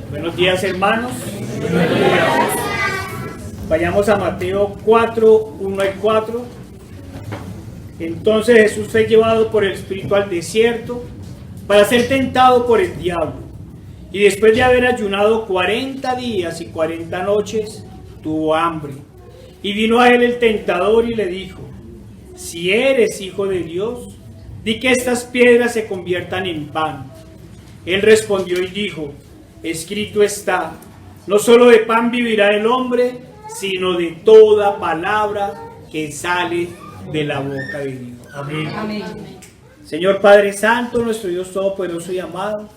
Buenos días, hermanos. Buenos días. Vayamos a Mateo 4, 1 al 4. Entonces Jesús fue llevado por el Espíritu al desierto para ser tentado por el diablo. Y después de haber ayunado 40 días y 40 noches, tuvo hambre. Y vino a él el tentador y le dijo: si eres hijo de Dios, di que estas piedras se conviertan en pan. Él respondió y dijo: escrito está, no solo de pan vivirá el hombre, sino de toda palabra que sale de la boca de Dios. Amén. Amén. Señor Padre Santo, nuestro Dios todopoderoso y amado,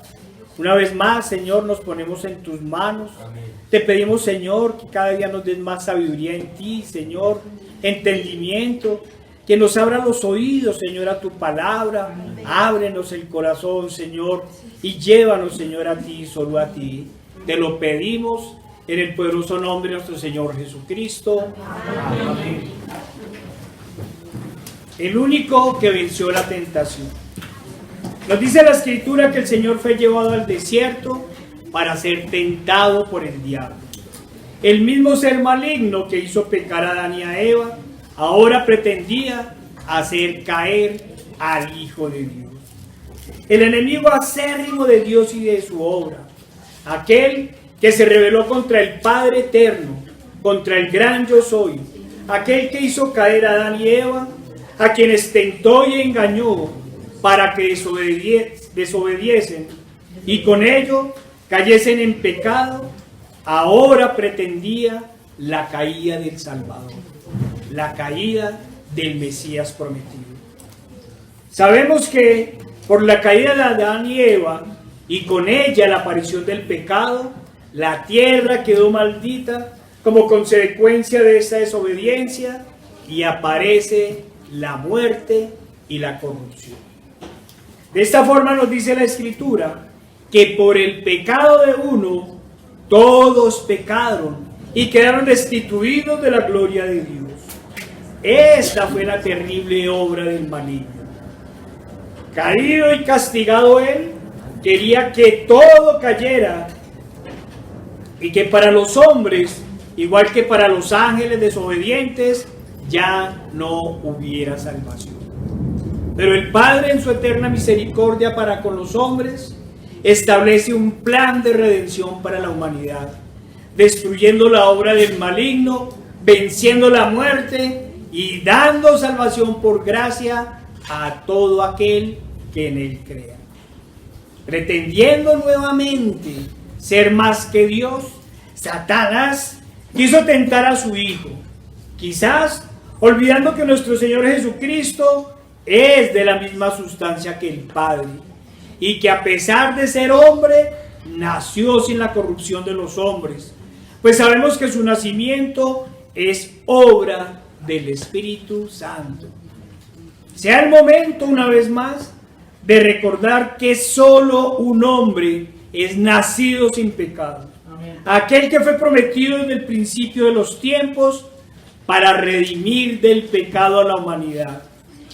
una vez más, Señor, nos ponemos en tus manos. Amén. Te pedimos, Señor, que cada día nos des más sabiduría en ti, Señor, entendimiento, que nos abra los oídos, Señor, a tu palabra. Amén. Ábrenos el corazón, Señor, y llévanos, Señor, a ti, solo a ti. Te lo pedimos en el poderoso nombre de nuestro Señor Jesucristo. Amén. Amén. El único que venció la tentación. Nos dice la Escritura que el Señor fue llevado al desierto para ser tentado por el diablo. El mismo ser maligno que hizo pecar a Adán y a Eva, ahora pretendía hacer caer al Hijo de Dios. El enemigo acérrimo de Dios y de su obra. Aquel que se rebeló contra el Padre eterno, contra el gran yo soy. Aquel que hizo caer a Adán y Eva, a quienes tentó y engañó para que desobediesen y con ello cayesen en pecado, ahora pretendía la caída del Salvador, la caída del Mesías prometido. Sabemos que por la caída de Adán y Eva y con ella la aparición del pecado, la tierra quedó maldita como consecuencia de esta desobediencia y aparece la muerte y la corrupción. De esta forma nos dice la Escritura que por el pecado de uno todos pecaron y quedaron destituidos de la gloria de Dios. Esta fue la terrible obra del maligno. Caído y castigado él, quería que todo cayera y que para los hombres, igual que para los ángeles desobedientes, ya no hubiera salvación. Pero el Padre, en su eterna misericordia para con los hombres, establece un plan de redención para la humanidad, destruyendo la obra del maligno, venciendo la muerte y dando salvación por gracia a todo aquel que en él crea. Pretendiendo nuevamente ser más que Dios, Satanás quiso tentar a su Hijo, quizás olvidando que nuestro Señor Jesucristo es de la misma sustancia que el Padre y que a pesar de ser hombre, nació sin la corrupción de los hombres, pues sabemos que su nacimiento es obra del Espíritu Santo. Sea el momento, una vez más, de recordar que solo un hombre es nacido sin pecado. Amén. Aquel que fue prometido desde el principio de los tiempos para redimir del pecado a la humanidad.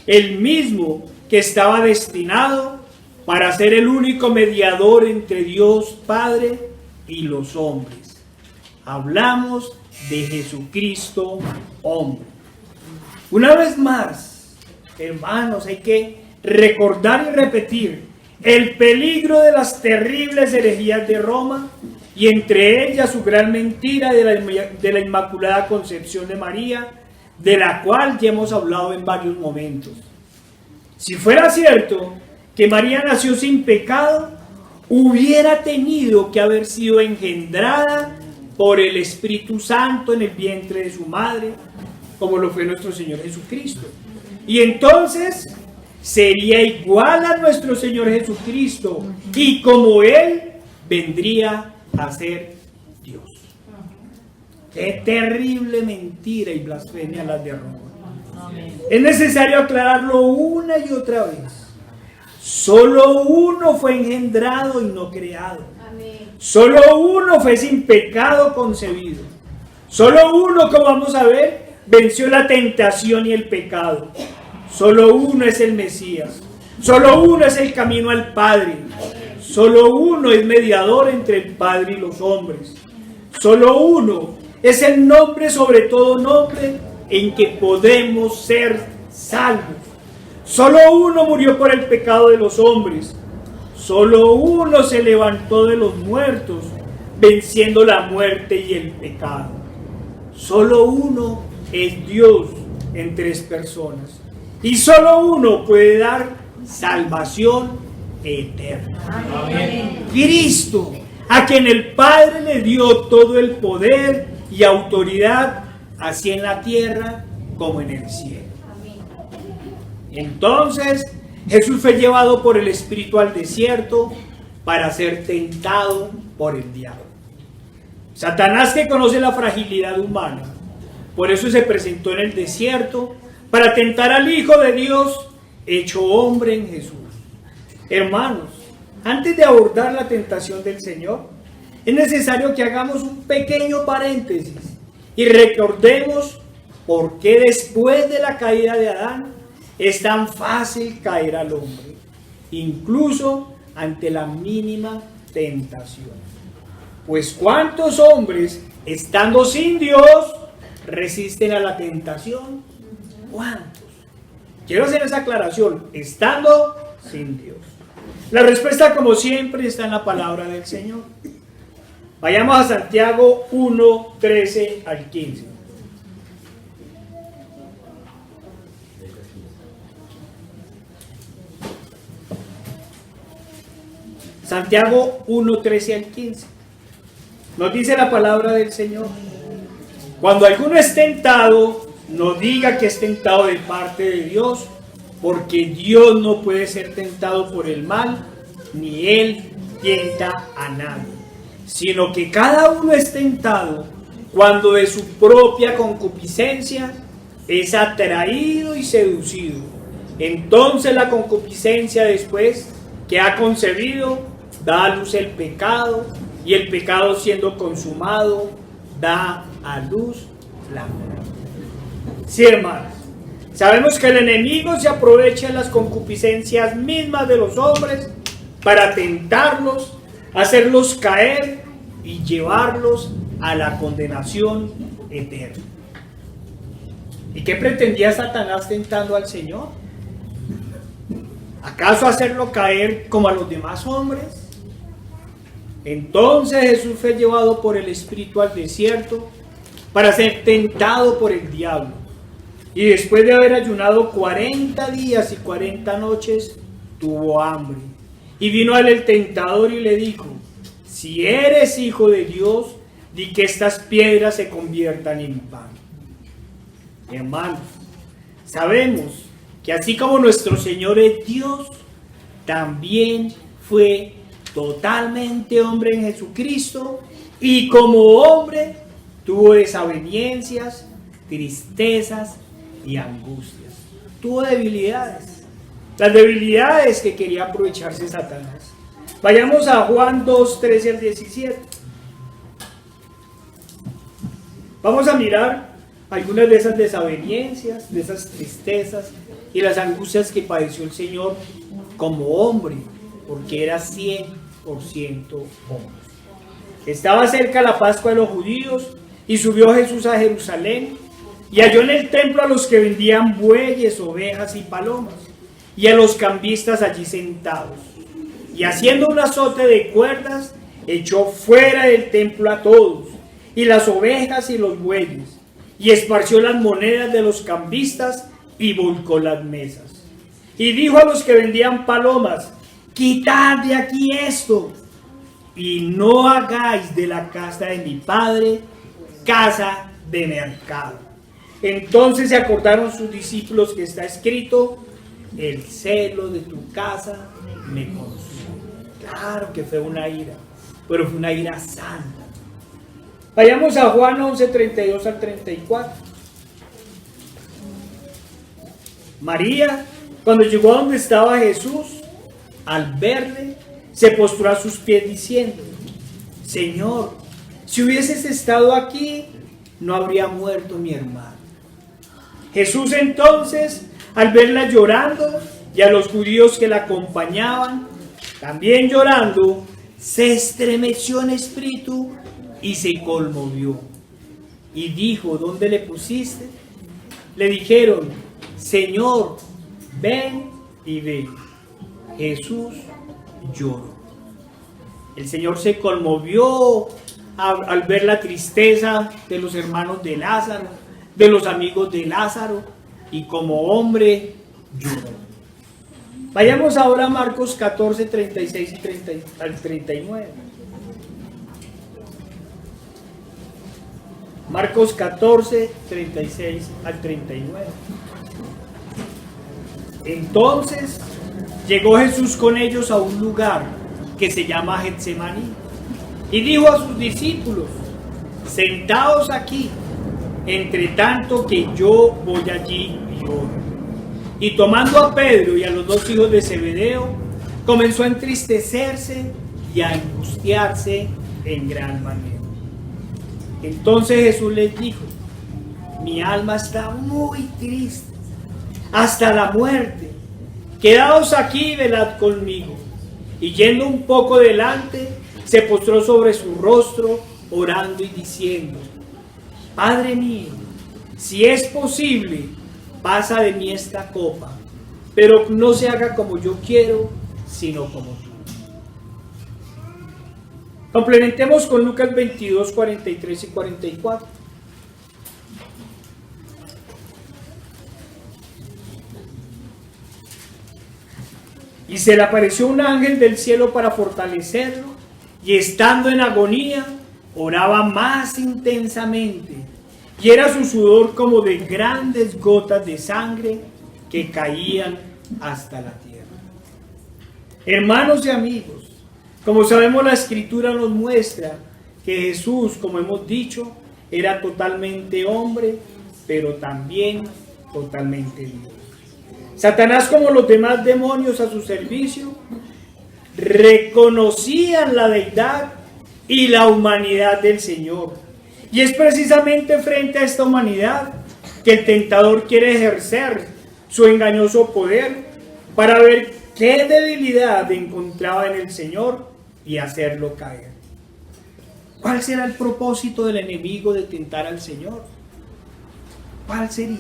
El mismo que estaba destinado para ser el único mediador entre Dios Padre y los hombres. Hablamos de Jesucristo, hombre. Una vez más, hermanos, hay que recordar y repetir el peligro de las terribles herejías de Roma y entre ellas su gran mentira de la Inmaculada Concepción de María, de la cual ya hemos hablado en varios momentos. Si fuera cierto que María nació sin pecado, hubiera tenido que haber sido engendrada por el Espíritu Santo en el vientre de su madre, como lo fue nuestro Señor Jesucristo. Y entonces sería igual a nuestro Señor Jesucristo, y como Él vendría a ser Dios. Qué terrible mentira y blasfemia las de Roma. Amén. Es necesario aclararlo una y otra vez. Solo uno fue engendrado y no creado. Amén. Solo uno fue sin pecado concebido. Solo uno, como vamos a ver, venció la tentación y el pecado. Solo uno es el Mesías. Solo uno es el camino al Padre. Solo uno es mediador entre el Padre y los hombres. Solo uno es el nombre sobre todo nombre en que podemos ser salvos. Solo uno murió por el pecado de los hombres. Solo uno se levantó de los muertos, venciendo la muerte y el pecado. Solo uno es Dios en tres personas. Y solo uno puede dar salvación eterna. Amén. Cristo, a quien el Padre le dio todo el poder y autoridad, así en la tierra como en el cielo. Entonces Jesús fue llevado por el Espíritu al desierto para ser tentado por el diablo. Satanás, que conoce la fragilidad humana, por eso se presentó en el desierto para tentar al Hijo de Dios hecho hombre en Jesús. Hermanos, antes de abordar la tentación del Señor, es necesario que hagamos un pequeño paréntesis y recordemos por qué después de la caída de Adán es tan fácil caer al hombre, incluso ante la mínima tentación. Pues ¿cuántos hombres, estando sin Dios, resisten a la tentación? ¿Cuántos? Quiero hacer esa aclaración, estando sin Dios. La respuesta, como siempre, está en la palabra del Señor. Vayamos a Santiago 1, 13 al 15. Santiago 1, 13 al 15. Nos dice la palabra del Señor: cuando alguno es tentado, no diga que es tentado de parte de Dios, porque Dios no puede ser tentado por el mal, ni Él tienta a nadie, sino que cada uno es tentado cuando de su propia concupiscencia es atraído y seducido. Entonces la concupiscencia, después que ha concebido, da a luz el pecado, y el pecado, siendo consumado, da a luz la muerte. Sí, hermanos, sabemos que el enemigo se aprovecha de las concupiscencias mismas de los hombres para tentarlos, hacerlos caer y llevarlos a la condenación eterna. ¿Y qué pretendía Satanás tentando al Señor? ¿Acaso hacerlo caer como a los demás hombres? Entonces Jesús fue llevado por el Espíritu al desierto para ser tentado por el diablo. Y después de haber ayunado 40 días y 40 noches, tuvo hambre. Y vino a él el tentador y le dijo: si eres hijo de Dios, di que estas piedras se conviertan en pan. Hermanos, sabemos que así como nuestro Señor es Dios, también fue totalmente hombre en Jesucristo, y como hombre tuvo desavenencias, tristezas y angustias. Tuvo debilidades, las debilidades que quería aprovecharse Satanás. Vayamos a Juan 2, 13 al 17. Vamos a mirar algunas de esas desavenencias, de esas tristezas y las angustias que padeció el Señor como hombre, porque era 100% hombre. Estaba cerca la Pascua de los judíos y subió Jesús a Jerusalén y halló en el templo a los que vendían bueyes, ovejas y palomas, y a los cambistas allí sentados. Y haciendo un azote de cuerdas, echó fuera del templo a todos, y las ovejas y los bueyes, y esparció las monedas de los cambistas y volcó las mesas. Y dijo a los que vendían palomas: quitad de aquí esto, y no hagáis de la casa de mi padre casa de mercado. Entonces se acordaron sus discípulos que está escrito: el celo de tu casa me consume. Claro que fue una ira, pero fue una ira santa. Vayamos a Juan 11, 32 al 34. María, cuando llegó a donde estaba Jesús, al verle, se postró a sus pies diciendo: Señor, si hubieses estado aquí, no habría muerto mi hermano. Jesús entonces, al verla llorando y a los judíos que la acompañaban, También llorando, se estremeció en espíritu y se conmovió. Y dijo: ¿dónde le pusiste? Le dijeron: Señor, ven y ve. Jesús lloró. El Señor se conmovió al ver la tristeza de los hermanos de Lázaro, de los amigos de Lázaro, y como hombre lloró. Vayamos ahora a Marcos 14, 36 al 39. Marcos 14, 36 al 39. Entonces llegó Jesús con ellos a un lugar que se llama Getsemaní y dijo a sus discípulos: sentaos aquí, entre tanto que yo voy allí y oro. Y tomando a Pedro y a los dos hijos de Zebedeo, comenzó a entristecerse y a angustiarse en gran manera. Entonces Jesús les dijo: mi alma está muy triste, hasta la muerte. Quedaos aquí y velad conmigo. Y yendo un poco delante, se postró sobre su rostro, orando y diciendo: Padre mío, si es posible, pasa de mí esta copa, pero no se haga como yo quiero, sino como tú. Complementemos con Lucas 22, 43 y 44. Y se le apareció un ángel del cielo para fortalecerlo, y estando en agonía, oraba más intensamente, y era su sudor como de grandes gotas de sangre que caían hasta la tierra. Hermanos y amigos, como sabemos, la Escritura nos muestra que Jesús, como hemos dicho, era totalmente hombre, pero también totalmente Dios. Satanás, como los demás demonios a su servicio, reconocían la deidad y la humanidad del Señor. Y es precisamente frente a esta humanidad que el tentador quiere ejercer su engañoso poder para ver qué debilidad encontraba en el Señor y hacerlo caer. ¿Cuál será el propósito del enemigo de tentar al Señor? ¿Cuál sería?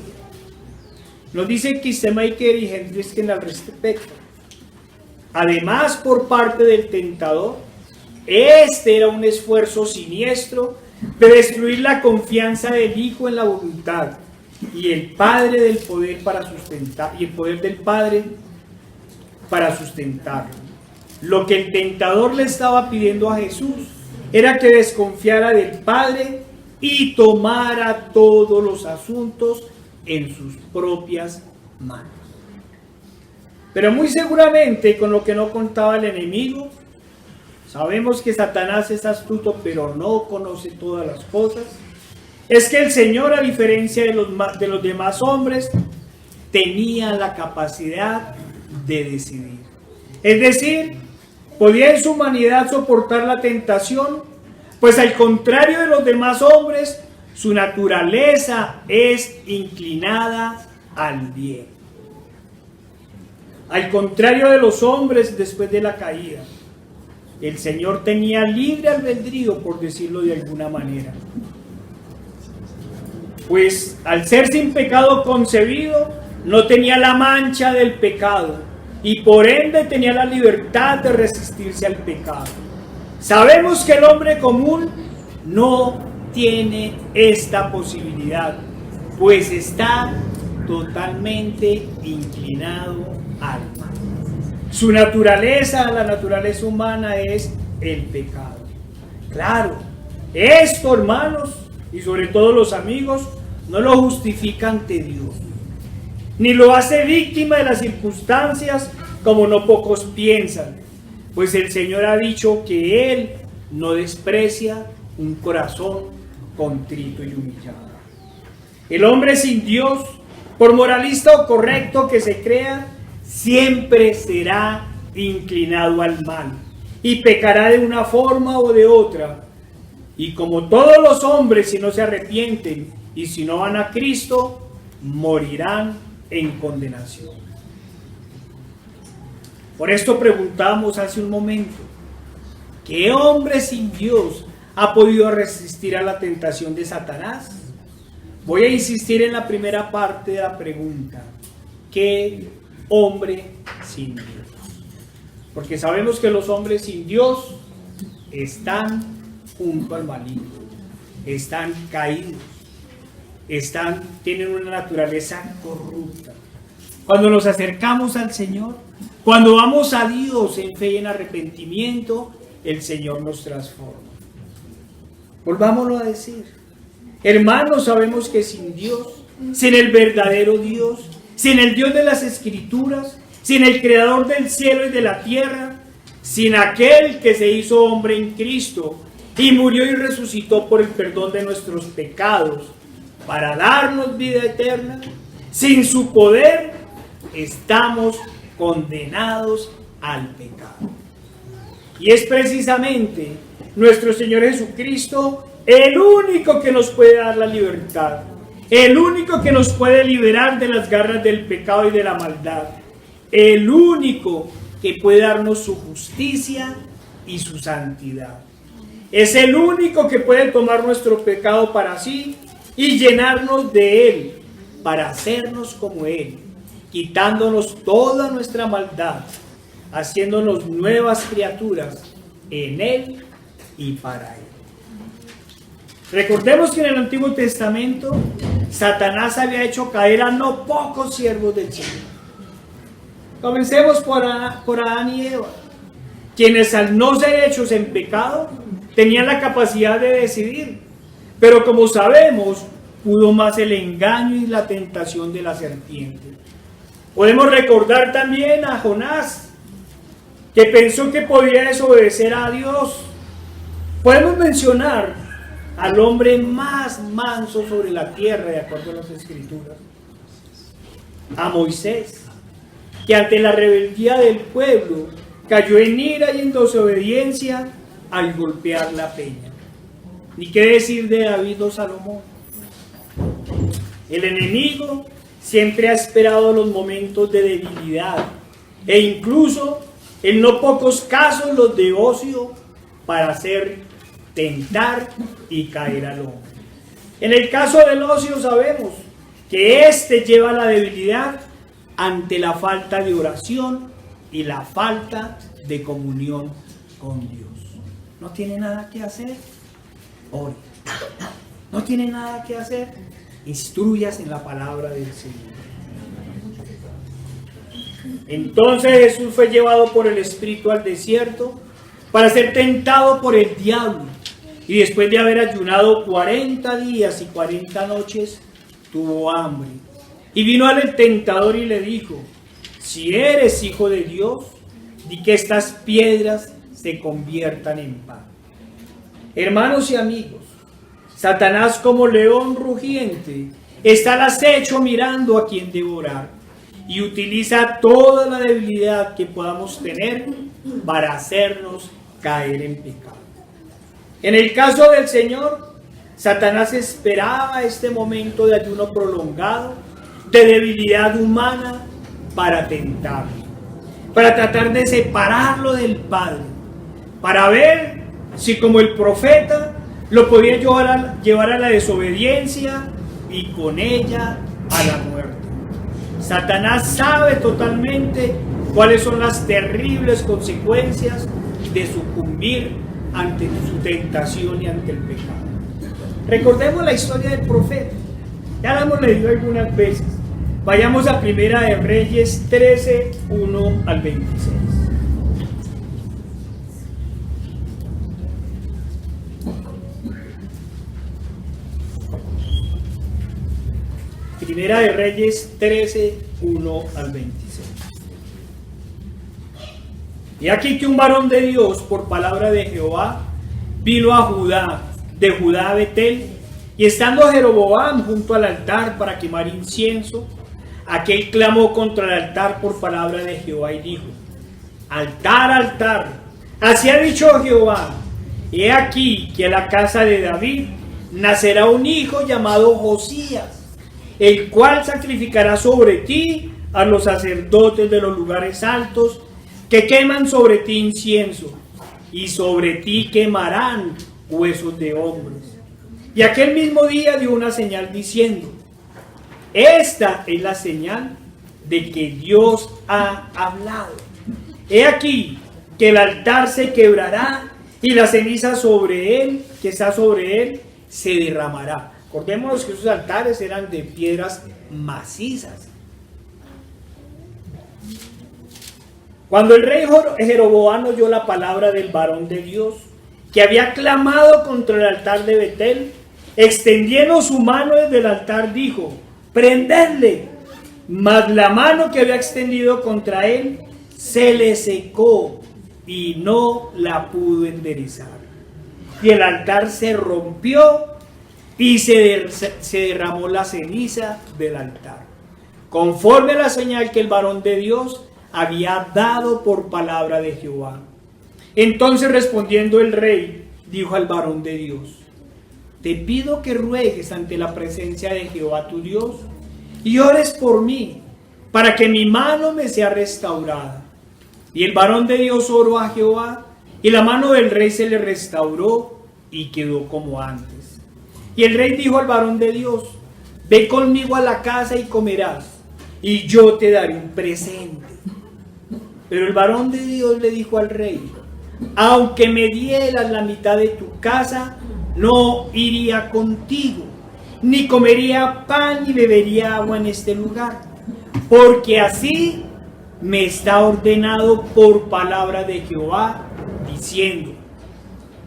Nos dice Kistemaker y Hendrickson al respecto. Además, por parte del tentador, este era un esfuerzo siniestro de destruir la confianza del Hijo en la voluntad y el Padre del poder para sustentar, y el poder del Padre para sustentarlo. Lo que el tentador le estaba pidiendo a Jesús era que desconfiara del Padre y tomara todos los asuntos en sus propias manos. Pero muy seguramente, con lo que no contaba el enemigo, sabemos que Satanás es astuto, pero no conoce todas las cosas, es que el Señor, a diferencia de los demás hombres, tenía la capacidad de decidir. Es decir, podía en su humanidad soportar la tentación, pues al contrario de los demás hombres, su naturaleza es inclinada al bien. Al contrario de los hombres después de la caída, el Señor tenía libre albedrío, por decirlo de alguna manera. Pues al ser sin pecado concebido, no tenía la mancha del pecado y por ende tenía la libertad de resistirse al pecado. Sabemos que el hombre común no tiene esta posibilidad, pues está totalmente inclinado al mal. Su naturaleza, la naturaleza humana, es el pecado. Claro, esto, hermanos, y sobre todo los amigos, no lo justifica ante Dios, ni lo hace víctima de las circunstancias, como no pocos piensan, pues el Señor ha dicho que Él no desprecia un corazón contrito y humillado. El hombre sin Dios, por moralista o correcto que se crea, siempre será inclinado al mal y pecará de una forma o de otra. Y como todos los hombres, si no se arrepienten y si no van a Cristo, morirán en condenación. Por esto preguntamos hace un momento, ¿qué hombre sin Dios ha podido resistir a la tentación de Satanás? Voy a insistir en la primera parte de la pregunta, ¿qué hombre sin Dios? Porque sabemos que los hombres sin Dios están junto al maligno, están caídos, tienen una naturaleza corrupta. Cuando nos acercamos al Señor, cuando vamos a Dios en fe y en arrepentimiento, el Señor nos transforma. Volvámoslo a decir, hermanos, sabemos que sin Dios, sin el verdadero Dios, sin el Dios de las Escrituras, sin el Creador del cielo y de la tierra, sin aquel que se hizo hombre en Cristo y murió y resucitó por el perdón de nuestros pecados para darnos vida eterna, sin su poder estamos condenados al pecado. Y es precisamente nuestro Señor Jesucristo el único que nos puede dar la libertad, el único que nos puede liberar de las garras del pecado y de la maldad, el único que puede darnos su justicia y su santidad. Es el único que puede tomar nuestro pecado para sí y llenarnos de él, para hacernos como él, quitándonos toda nuestra maldad, haciéndonos nuevas criaturas en él y para él. Recordemos que en el Antiguo Testamento Satanás había hecho caer a no pocos siervos del Señor. Comencemos por Adán y Eva, quienes al no ser hechos en pecado tenían la capacidad de decidir, pero como sabemos, pudo más el engaño y la tentación de la serpiente. Podemos recordar también a Jonás, que pensó que podía desobedecer a Dios. Podemos mencionar al hombre más manso sobre la tierra, de acuerdo a las Escrituras, a Moisés, que ante la rebeldía del pueblo cayó en ira y en desobediencia al golpear la peña. Ni qué decir de David o Salomón. El enemigo siempre ha esperado los momentos de debilidad e incluso en no pocos casos los de ocio para hacer tentar y caer al hombre. En el caso del ocio sabemos que éste lleva la debilidad ante la falta de oración y la falta de comunión con Dios. ¿No tiene nada que hacer? Ore. ¿No tiene nada que hacer? Instruyas en la palabra del Señor. Entonces Jesús fue llevado por el Espíritu al desierto para ser tentado por el diablo. Y después de haber ayunado 40 días y 40 noches, tuvo hambre. Y vino al tentador y le dijo: si eres hijo de Dios, di que estas piedras se conviertan en pan. Hermanos y amigos, Satanás, como león rugiente, está al acecho mirando a quien devorar y utiliza toda la debilidad que podamos tener para hacernos caer en pecado. En el caso del Señor, Satanás esperaba este momento de ayuno prolongado, de debilidad humana, para tentarlo, para tratar de separarlo del Padre, para ver si, como el profeta, lo podía llevar a la desobediencia y con ella a la muerte. Satanás sabe totalmente cuáles son las terribles consecuencias de sucumbir ante su tentación y ante el pecado. Recordemos la historia del profeta. Ya la hemos leído algunas veces. Vayamos a Primera de Reyes 13, 1 al 26. Primera de Reyes 13, 1 al 26. Y aquí que un varón de Dios, por palabra de Jehová, vino a Judá, de Judá a Betel, y estando Jeroboam junto al altar para quemar incienso, aquel clamó contra el altar por palabra de Jehová y dijo: altar, altar, así ha dicho Jehová, he aquí que a la casa de David nacerá un hijo llamado Josías, el cual sacrificará sobre ti a los sacerdotes de los lugares altos, que queman sobre ti incienso, y sobre ti quemarán huesos de hombres. Y aquel mismo día dio una señal diciendo: esta es la señal de que Dios ha hablado. He aquí que el altar se quebrará y la ceniza sobre él, que está sobre él, se derramará. Acordémonos que esos altares eran de piedras macizas. Cuando el rey Jeroboam oyó la palabra del varón de Dios, que había clamado contra el altar de Betel, extendiendo su mano desde el altar, dijo: prendedle. Mas la mano que había extendido contra él se le secó y no la pudo enderezar. Y el altar se rompió y se derramó la ceniza del altar, conforme a la señal que el varón de Dios había dado por palabra de Jehová. Entonces, respondiendo el rey, dijo al varón de Dios: te pido que ruegues ante la presencia de Jehová tu Dios y ores por mí, para que mi mano me sea restaurada. Y el varón de Dios oró a Jehová, y la mano del rey se le restauró y quedó como antes. Y el rey dijo al varón de Dios: ve conmigo a la casa y comerás, y yo te daré un presente. Pero el varón de Dios le dijo al rey: aunque me dieras la mitad de tu casa, no iría contigo, ni comería pan ni bebería agua en este lugar, porque así me está ordenado por palabra de Jehová, diciendo: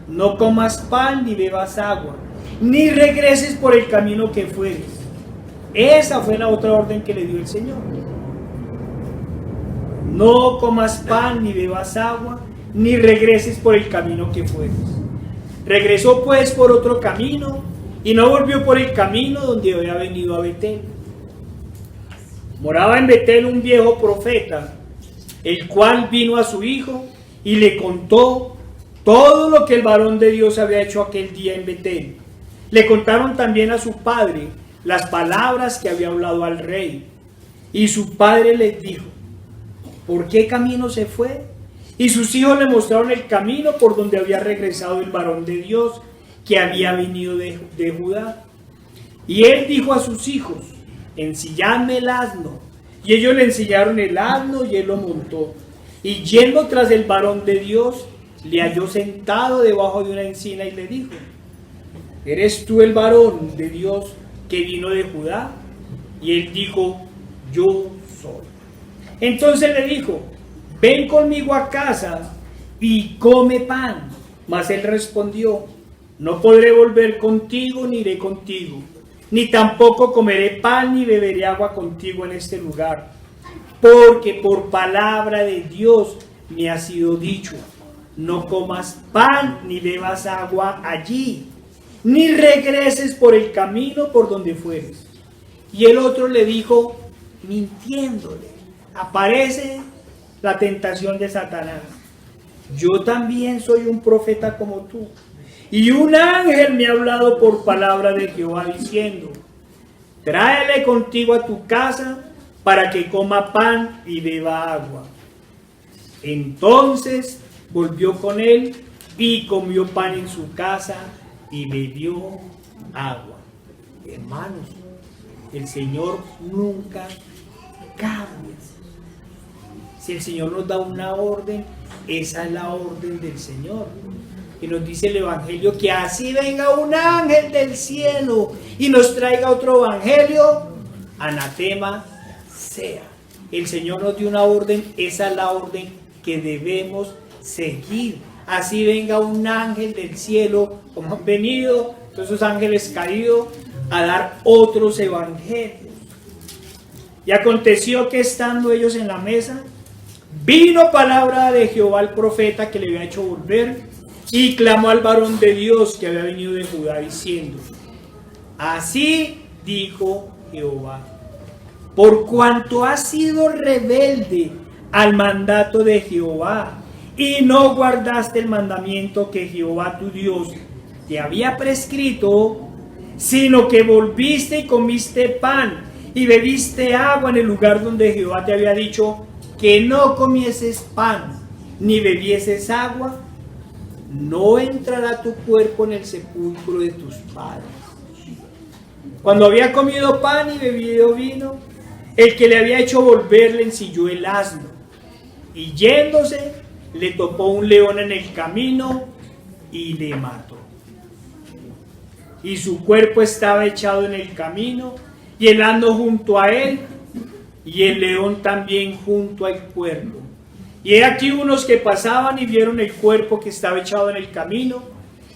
no comas pan ni bebas agua, ni regreses por el camino que fueres. Esa fue la otra orden que le dio el Señor. No comas pan ni bebas agua, ni regreses por el camino que fueres. Regresó pues por otro camino, y no volvió por el camino donde había venido a Betel. Moraba en Betel un viejo profeta, el cual vino a su hijo y le contó todo lo que el varón de Dios había hecho aquel día en Betel. Le contaron también a su padre las palabras que había hablado al rey. Y su padre les dijo: ¿por qué camino se fue? Y sus hijos le mostraron el camino por donde había regresado el varón de Dios que había venido de Judá. Y él dijo a sus hijos: ensilladme el asno. Y ellos le ensillaron el asno y él lo montó. Y yendo tras el varón de Dios, le halló sentado debajo de una encina y le dijo: ¿eres tú el varón de Dios que vino de Judá? Y él dijo: yo soy. Entonces le dijo: ven conmigo a casa y come pan. Mas él respondió: no podré volver contigo ni iré contigo, ni tampoco comeré pan ni beberé agua contigo en este lugar, porque por palabra de Dios me ha sido dicho: no comas pan ni bebas agua allí, ni regreses por el camino por donde fueres. Y el otro le dijo, mintiéndole. Aparece la tentación de Satanás: yo también soy un profeta como tú, y un ángel me ha hablado por palabra de Jehová diciendo: tráele contigo a tu casa para que coma pan y beba agua. Entonces volvió con él y comió pan en su casa y bebió agua. Hermanos, el Señor nunca cambia. Si el Señor nos da una orden, esa es la orden del Señor. Y nos dice el Evangelio que así venga un ángel del cielo y nos traiga otro evangelio, anatema sea. El Señor nos dio una orden, esa es la orden que debemos seguir. Así venga un ángel del cielo, como han venido todos esos ángeles caídos, a dar otros evangelios. Y aconteció que estando ellos en la mesa, vino palabra de Jehová al profeta que le había hecho volver, y clamó al varón de Dios que había venido de Judá diciendo: así dijo Jehová, por cuanto has sido rebelde al mandato de Jehová y no guardaste el mandamiento que Jehová tu Dios te había prescrito, sino que volviste y comiste pan y bebiste agua en el lugar donde Jehová te había dicho: que no comieses pan, ni bebieses agua, no entrará tu cuerpo en el sepulcro de tus padres. Cuando había comido pan y bebido vino, el que le había hecho volver le ensilló el asno, y yéndose, le topó un león en el camino y le mató. Y su cuerpo estaba echado en el camino, y el asno junto a él, y el león también junto al cuerpo. Y he aquí unos que pasaban y vieron el cuerpo que estaba echado en el camino,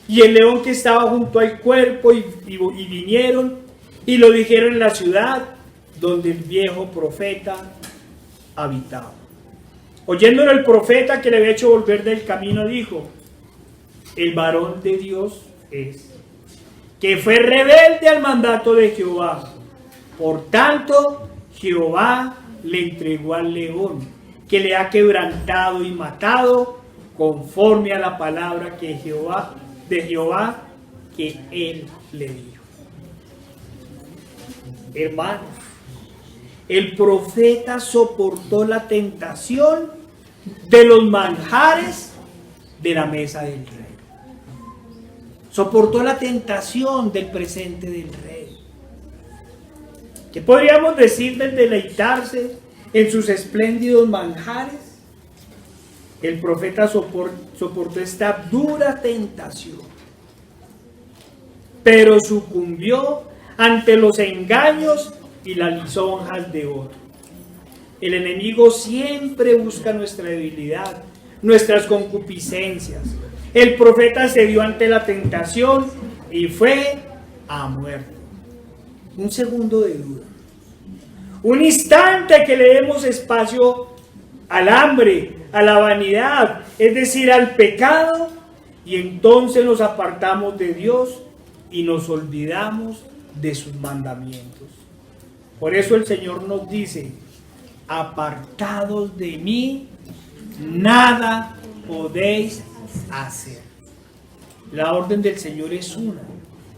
y el león que estaba junto al cuerpo, y vinieron, y lo dijeron en la ciudad donde el viejo profeta habitaba. Oyéndolo el profeta que le había hecho volver del camino, dijo: el varón de Dios es, que fue rebelde al mandato de Jehová. Por tanto, Jehová le entregó al león, que le ha quebrantado y matado, conforme a la palabra de Jehová que él le dijo. Hermanos, el profeta soportó la tentación de los manjares de la mesa del rey. Soportó la tentación del presente del rey. ¿Qué podríamos decir del deleitarse en sus espléndidos manjares? El profeta soportó esta dura tentación, pero sucumbió ante los engaños y las lisonjas de otro. El enemigo siempre busca nuestra debilidad, nuestras concupiscencias. El profeta cedió ante la tentación y fue a muerte. Un segundo de duda. Un instante que le demos espacio al hambre, a la vanidad, es decir, al pecado, y entonces nos apartamos de Dios y nos olvidamos de sus mandamientos. Por eso el Señor nos dice: apartados de mí, nada podéis hacer. La orden del Señor es una,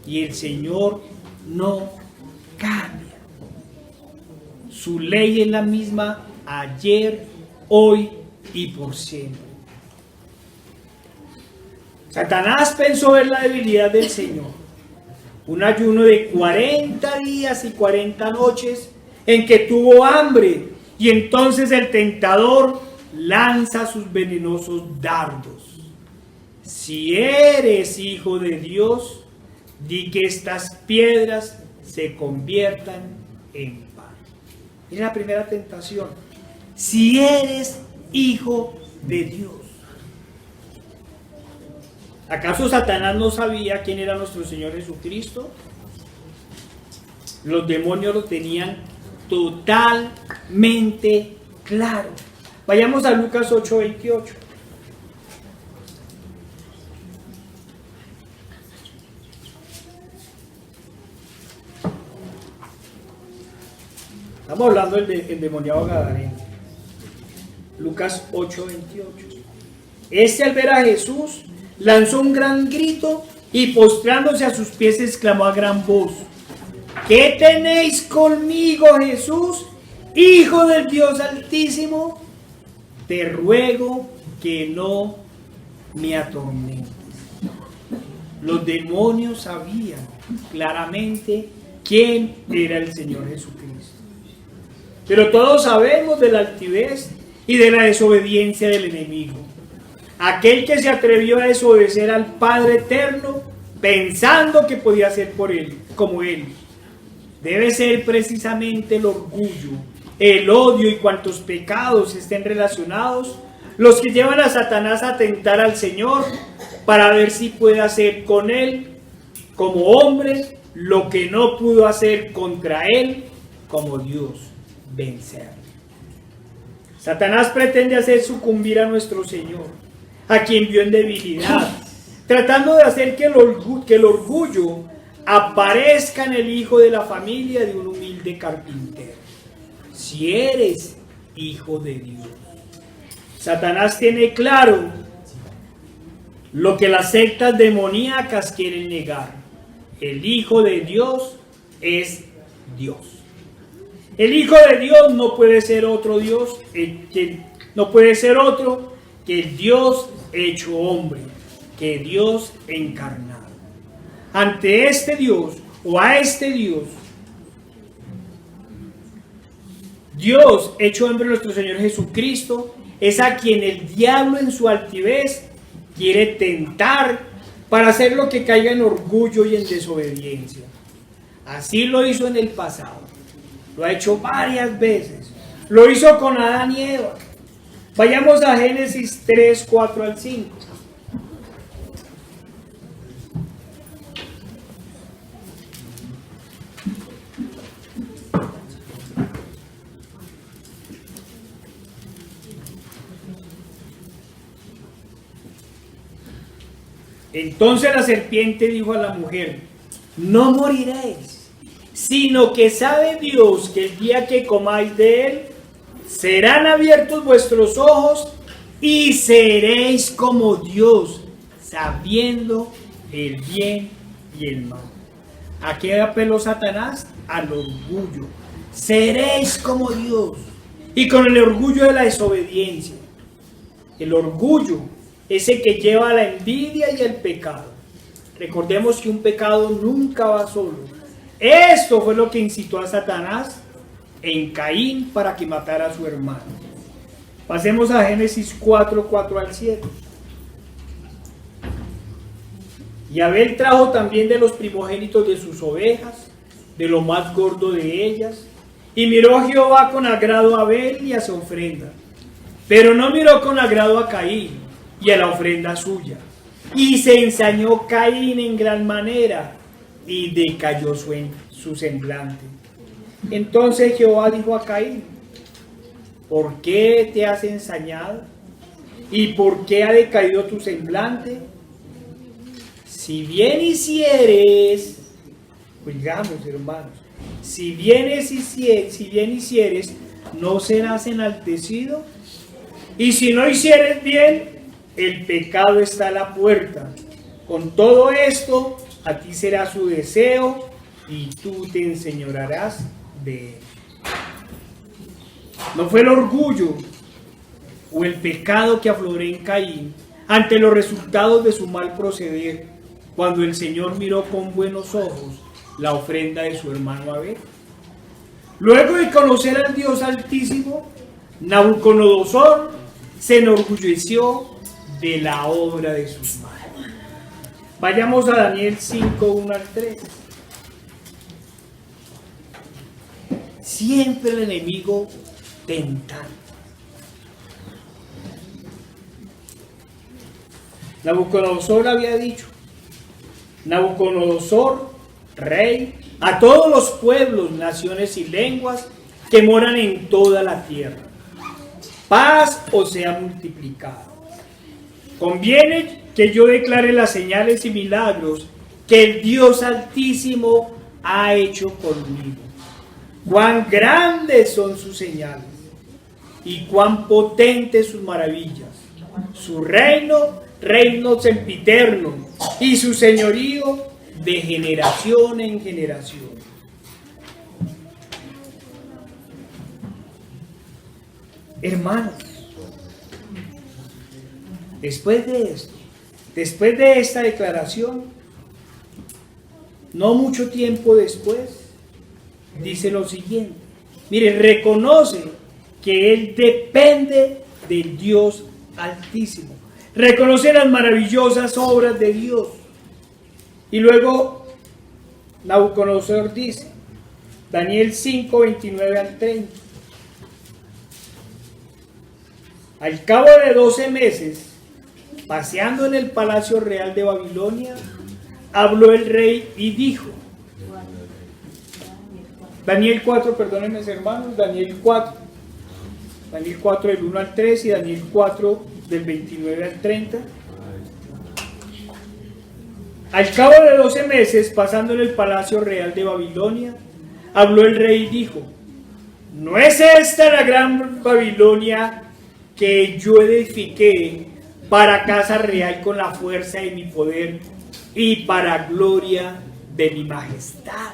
y el Señor no cambia. Su ley es la misma ayer, hoy y por siempre. Satanás pensó ver la debilidad del Señor. Un ayuno de 40 días y 40 noches en que tuvo hambre, y entonces el tentador lanza sus venenosos dardos. Si eres hijo de Dios, di que estas piedras se conviertan en pan. Es la primera tentación. Si eres hijo de Dios. ¿Acaso Satanás no sabía quién era nuestro Señor Jesucristo? Los demonios lo tenían totalmente claro. Vayamos a Lucas 8:28. Estamos hablando del endemoniado gadareno. Lucas 8:28. Este, al ver a Jesús, lanzó un gran grito y postrándose a sus pies exclamó a gran voz: ¿qué tenéis conmigo, Jesús, Hijo del Dios Altísimo? Te ruego que no me atormentes. Los demonios sabían claramente quién era el Señor Jesucristo. Pero todos sabemos de la altivez y de la desobediencia del enemigo. Aquel que se atrevió a desobedecer al Padre Eterno pensando que podía ser por él, como él. Debe ser precisamente el orgullo, el odio y cuantos pecados estén relacionados los que llevan a Satanás a tentar al Señor para ver si puede hacer con él, como hombre, lo que no pudo hacer contra él, como Dios, vencer. Satanás pretende hacer sucumbir a nuestro Señor, a quien vio en debilidad, tratando de hacer que el orgullo aparezca en el hijo de la familia de un humilde carpintero. Si eres hijo de Dios. Satanás tiene claro lo que las sectas demoníacas quieren negar. El Hijo de Dios es Dios. El Hijo de Dios no puede ser otro Dios, no puede ser otro que el Dios hecho hombre, que Dios encarnado. Ante este Dios, o a este Dios, Dios hecho hombre, nuestro Señor Jesucristo, es a quien el diablo en su altivez quiere tentar para hacer lo que caiga en orgullo y en desobediencia. Así lo hizo en el pasado, lo ha hecho varias veces, lo hizo con Adán y Eva. Vayamos a Génesis 3, 4 al 5. Entonces la serpiente dijo a la mujer: no moriréis, sino que sabe Dios que el día que comáis de él, serán abiertos vuestros ojos y seréis como Dios, sabiendo el bien y el mal. ¿A qué apeló Satanás? Al orgullo. Seréis como Dios. Y con el orgullo de la desobediencia. El orgullo, ese que lleva a la envidia y el pecado. Recordemos que un pecado nunca va solo. Esto fue lo que incitó a Satanás en Caín para que matara a su hermano. Pasemos a Génesis 4, 4 al 7. Y Abel trajo también de los primogénitos de sus ovejas, de lo más gordo de ellas, y miró a Jehová con agrado a Abel y a su ofrenda, pero no miró con agrado a Caín y a la ofrenda suya. Y se ensañó Caín en gran manera, y decayó su semblante. Entonces Jehová dijo a Caín: ¿por qué te has ensañado? ¿Y por qué ha decaído tu semblante? Si bien hicieres, oigamos, hermanos, si bien hicieres, ¿no serás enaltecido? Y si no hicieres bien, el pecado está a la puerta. Con todo esto, a ti será su deseo, y tú te enseñorearás de él. No fue el orgullo o el pecado que afloró en Caín ante los resultados de su mal proceder, cuando el Señor miró con buenos ojos la ofrenda de su hermano Abel. Luego de conocer al Dios Altísimo, Nabucodonosor se enorgulleció de la obra de sus manos. Vayamos a Daniel 5, 1 al 3. Siempre el enemigo tentando. Nabucodonosor había dicho: Nabucodonosor, rey, a todos los pueblos, naciones y lenguas que moran en toda la tierra, paz os sea multiplicado. Conviene que yo declare las señales y milagros que el Dios Altísimo ha hecho conmigo. Cuán grandes son sus señales y cuán potentes sus maravillas. Su reino sempiterno, y su señorío de generación en generación. Hermanos, después de esta declaración, no mucho tiempo después, dice lo siguiente. Mire, reconoce que él depende del Dios Altísimo. Reconoce las maravillosas obras de Dios. Y luego Nabucodonosor dice, Daniel 5, 29 al 30. Al cabo de 12 meses, paseando en el palacio real de Babilonia, habló el rey y dijo, Daniel 4, perdónenme hermanos, Daniel 4 del 1 al 3 y Daniel 4 del 29 al 30. Al cabo de 12 meses, pasando en el palacio real de Babilonia, habló el rey y dijo, ¿no es esta la gran Babilonia que yo edifiqué para casa real con la fuerza de mi poder y para gloria de mi majestad?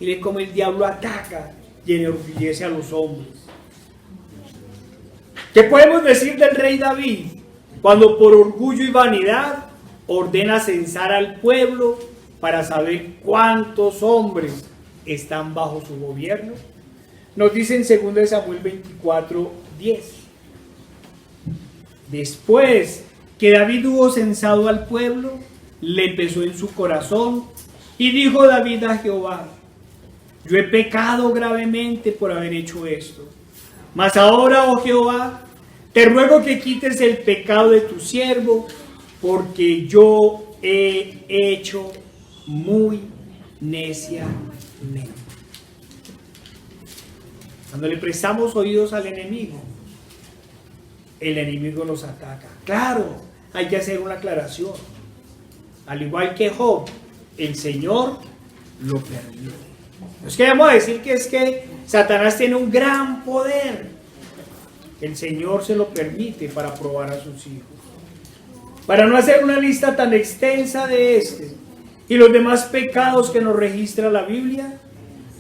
Mire cómo el diablo ataca y enorgullece a los hombres. ¿Qué podemos decir del rey David cuando por orgullo y vanidad ordena censar al pueblo para saber cuántos hombres están bajo su gobierno? Nos dice en 2 Samuel 24:10. Después que David hubo censado al pueblo, le pesó en su corazón y dijo David a Jehová: yo he pecado gravemente por haber hecho esto. Mas ahora, oh Jehová, te ruego que quites el pecado de tu siervo, porque yo he hecho muy neciamente. Cuando le prestamos oídos al enemigo, el enemigo nos ataca. Claro, hay que hacer una aclaración. Al igual que Job, el Señor lo permite. Nos queremos decir que es que Satanás tiene un gran poder. El Señor se lo permite para probar a sus hijos. Para no hacer una lista tan extensa de este y los demás pecados que nos registra la Biblia,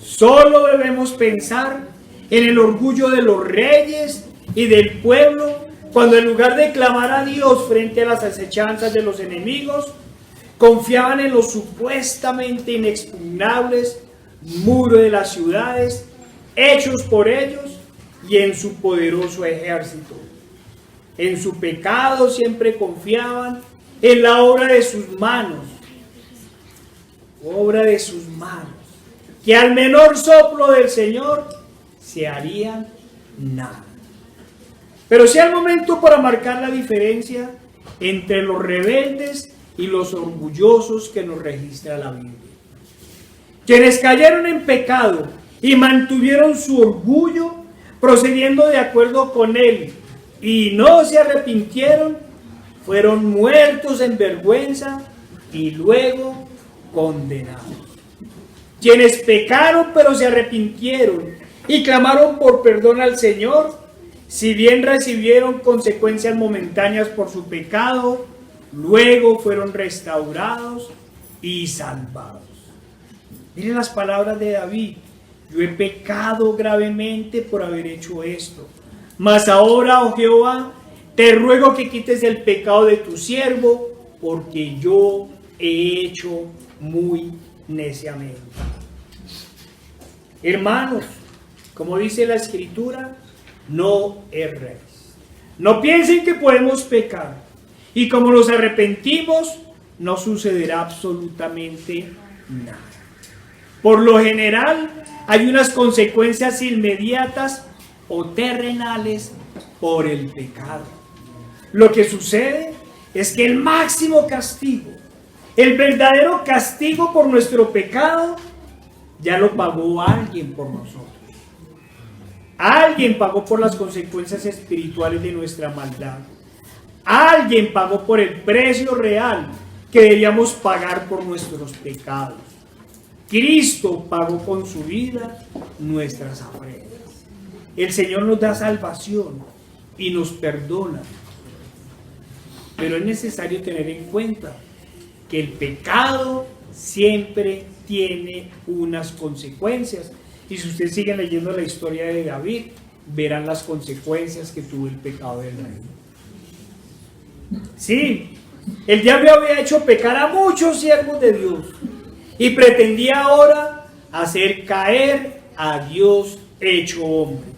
solo debemos pensar en el orgullo de los reyes y del pueblo, cuando en lugar de clamar a Dios frente a las acechanzas de los enemigos, confiaban en los supuestamente inexpugnables muros de las ciudades hechos por ellos y en su poderoso ejército. En su pecado siempre confiaban en la obra de sus manos, que al menor soplo del Señor se harían nada. Pero sea el momento para marcar la diferencia entre los rebeldes y los orgullosos que nos registra la Biblia. Quienes cayeron en pecado y mantuvieron su orgullo procediendo de acuerdo con él y no se arrepintieron, fueron muertos en vergüenza y luego condenados. Quienes pecaron pero se arrepintieron y clamaron por perdón al Señor, si bien recibieron consecuencias momentáneas por su pecado, luego fueron restaurados y salvados. Miren las palabras de David: yo he pecado gravemente por haber hecho esto. Mas ahora, oh Jehová, te ruego que quites el pecado de tu siervo, porque yo he hecho muy neciamente. Hermanos, como dice la Escritura, no erréis. No piensen que podemos pecar, y como nos arrepentimos, no sucederá absolutamente nada. Por lo general, hay unas consecuencias inmediatas o terrenales por el pecado. Lo que sucede es que el máximo castigo, el verdadero castigo por nuestro pecado, ya lo pagó alguien por nosotros. Alguien pagó por las consecuencias espirituales de nuestra maldad. Alguien pagó por el precio real que debíamos pagar por nuestros pecados. Cristo pagó con su vida nuestras afrentas. El Señor nos da salvación y nos perdona. Pero es necesario tener en cuenta que el pecado siempre tiene unas consecuencias. Y si ustedes siguen leyendo la historia de David, verán las consecuencias que tuvo el pecado del rey. Sí, el diablo había hecho pecar a muchos siervos de Dios y pretendía ahora hacer caer a Dios hecho hombre.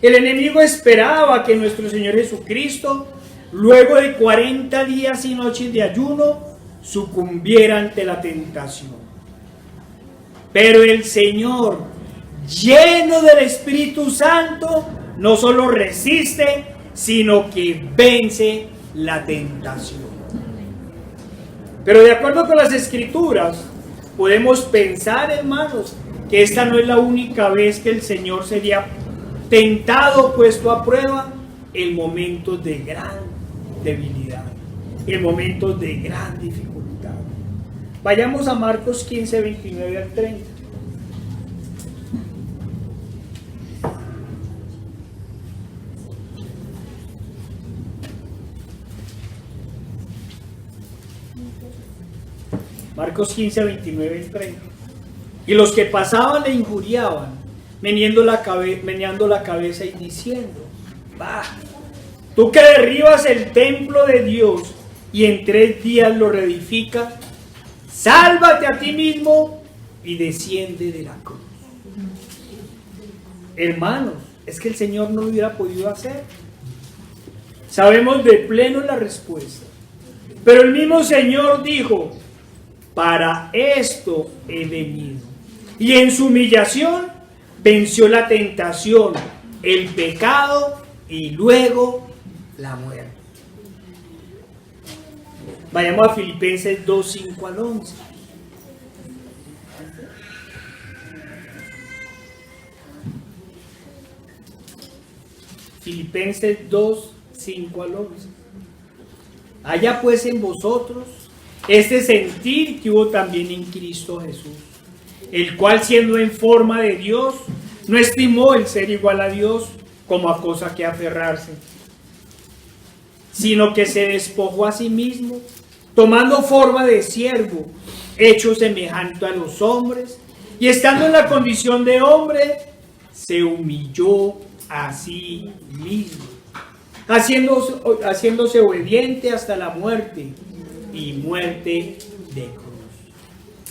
El enemigo esperaba que nuestro Señor Jesucristo, luego de 40 días y noches de ayuno, sucumbiera ante la tentación. Pero el Señor, lleno del Espíritu Santo, no solo resiste, sino que vence la tentación. Pero de acuerdo con las Escrituras, podemos pensar, hermanos, que esta no es la única vez que el Señor sería tentado, puesto a prueba en momentos de gran debilidad, en momentos de gran dificultad. Vayamos a Marcos 15, 29 al 30. Marcos 15, 29 y 30. Y los que pasaban le injuriaban, meneando la cabeza y diciendo: bah, tú que derribas el templo de Dios y en 3 días lo reedificas, sálvate a ti mismo y desciende de la cruz. Hermanos, es que el Señor no lo hubiera podido hacer. Sabemos de pleno la respuesta. Pero el mismo Señor dijo: para esto he venido. Y en su humillación venció la tentación, el pecado y luego la muerte. Vayamos a Filipenses 2, 5 al 11. Filipenses 2, 5 al 11. Haya pues en vosotros este sentir que hubo también en Cristo Jesús, el cual, siendo en forma de Dios, no estimó el ser igual a Dios como a cosa que aferrarse, sino que se despojó a sí mismo, tomando forma de siervo, hecho semejante a los hombres, y estando en la condición de hombre, se humilló a sí mismo, haciéndose obediente hasta la muerte, y muerte de cruz.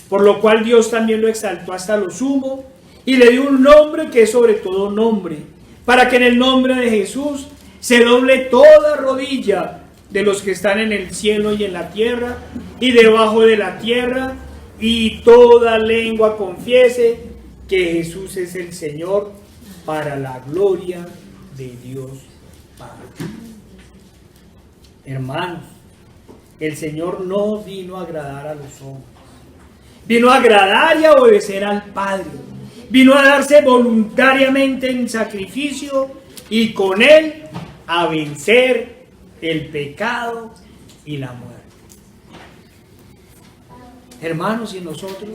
Por lo cual Dios también lo exaltó hasta lo sumo, y le dio un nombre que es sobre todo nombre, para que en el nombre de Jesús se doble toda rodilla de los que están en el cielo y en la tierra, y debajo de la tierra, y toda lengua confiese que Jesús es el Señor, para la gloria de Dios Padre. Hermanos, el Señor no vino a agradar a los hombres, vino a agradar y a obedecer al Padre, vino a darse voluntariamente en sacrificio y con él a vencer el pecado y la muerte. Hermanos, y nosotros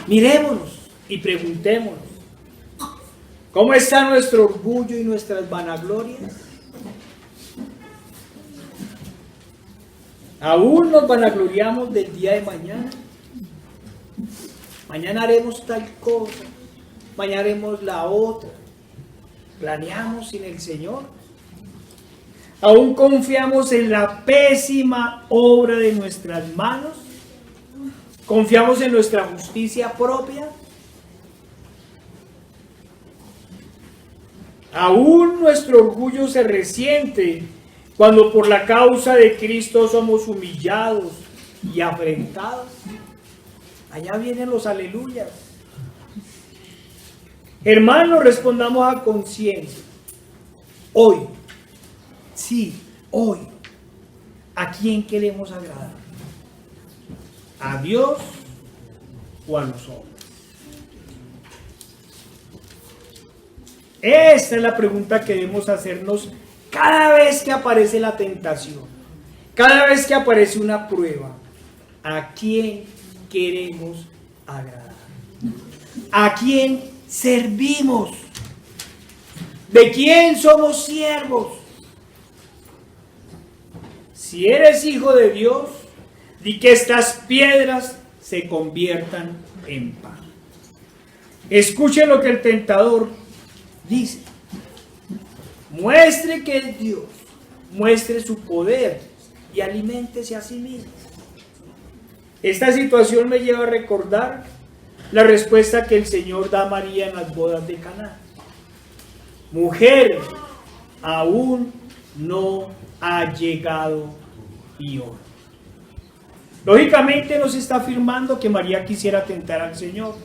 mirémonos y preguntémonos: ¿cómo está nuestro orgullo y nuestras vanaglorias? ¿Aún nos vanagloriamos del día de mañana? Mañana haremos tal cosa, mañana haremos la otra. ¿Planeamos sin el Señor? ¿Aún confiamos en la pésima obra de nuestras manos? ¿Confiamos en nuestra justicia propia? Aún nuestro orgullo se resiente cuando por la causa de Cristo somos humillados y afrentados. Allá vienen los aleluyas. Hermanos, respondamos a conciencia. Hoy, sí, hoy, ¿a quién queremos agradar? ¿A Dios o a los hombres? Esta es la pregunta que debemos hacernos cada vez que aparece la tentación, cada vez que aparece una prueba. ¿A quién queremos agradar? ¿A quién servimos? ¿De quién somos siervos? Si eres hijo de Dios, di que estas piedras se conviertan en pan. Escuche lo que el tentador dice: muestre que es Dios, muestre su poder y aliméntese a sí mismo. Esta situación me lleva a recordar la respuesta que el Señor da a María en las bodas de Caná: mujer, aún no ha llegado mi hora. Lógicamente no se está afirmando que María quisiera tentar al Señor.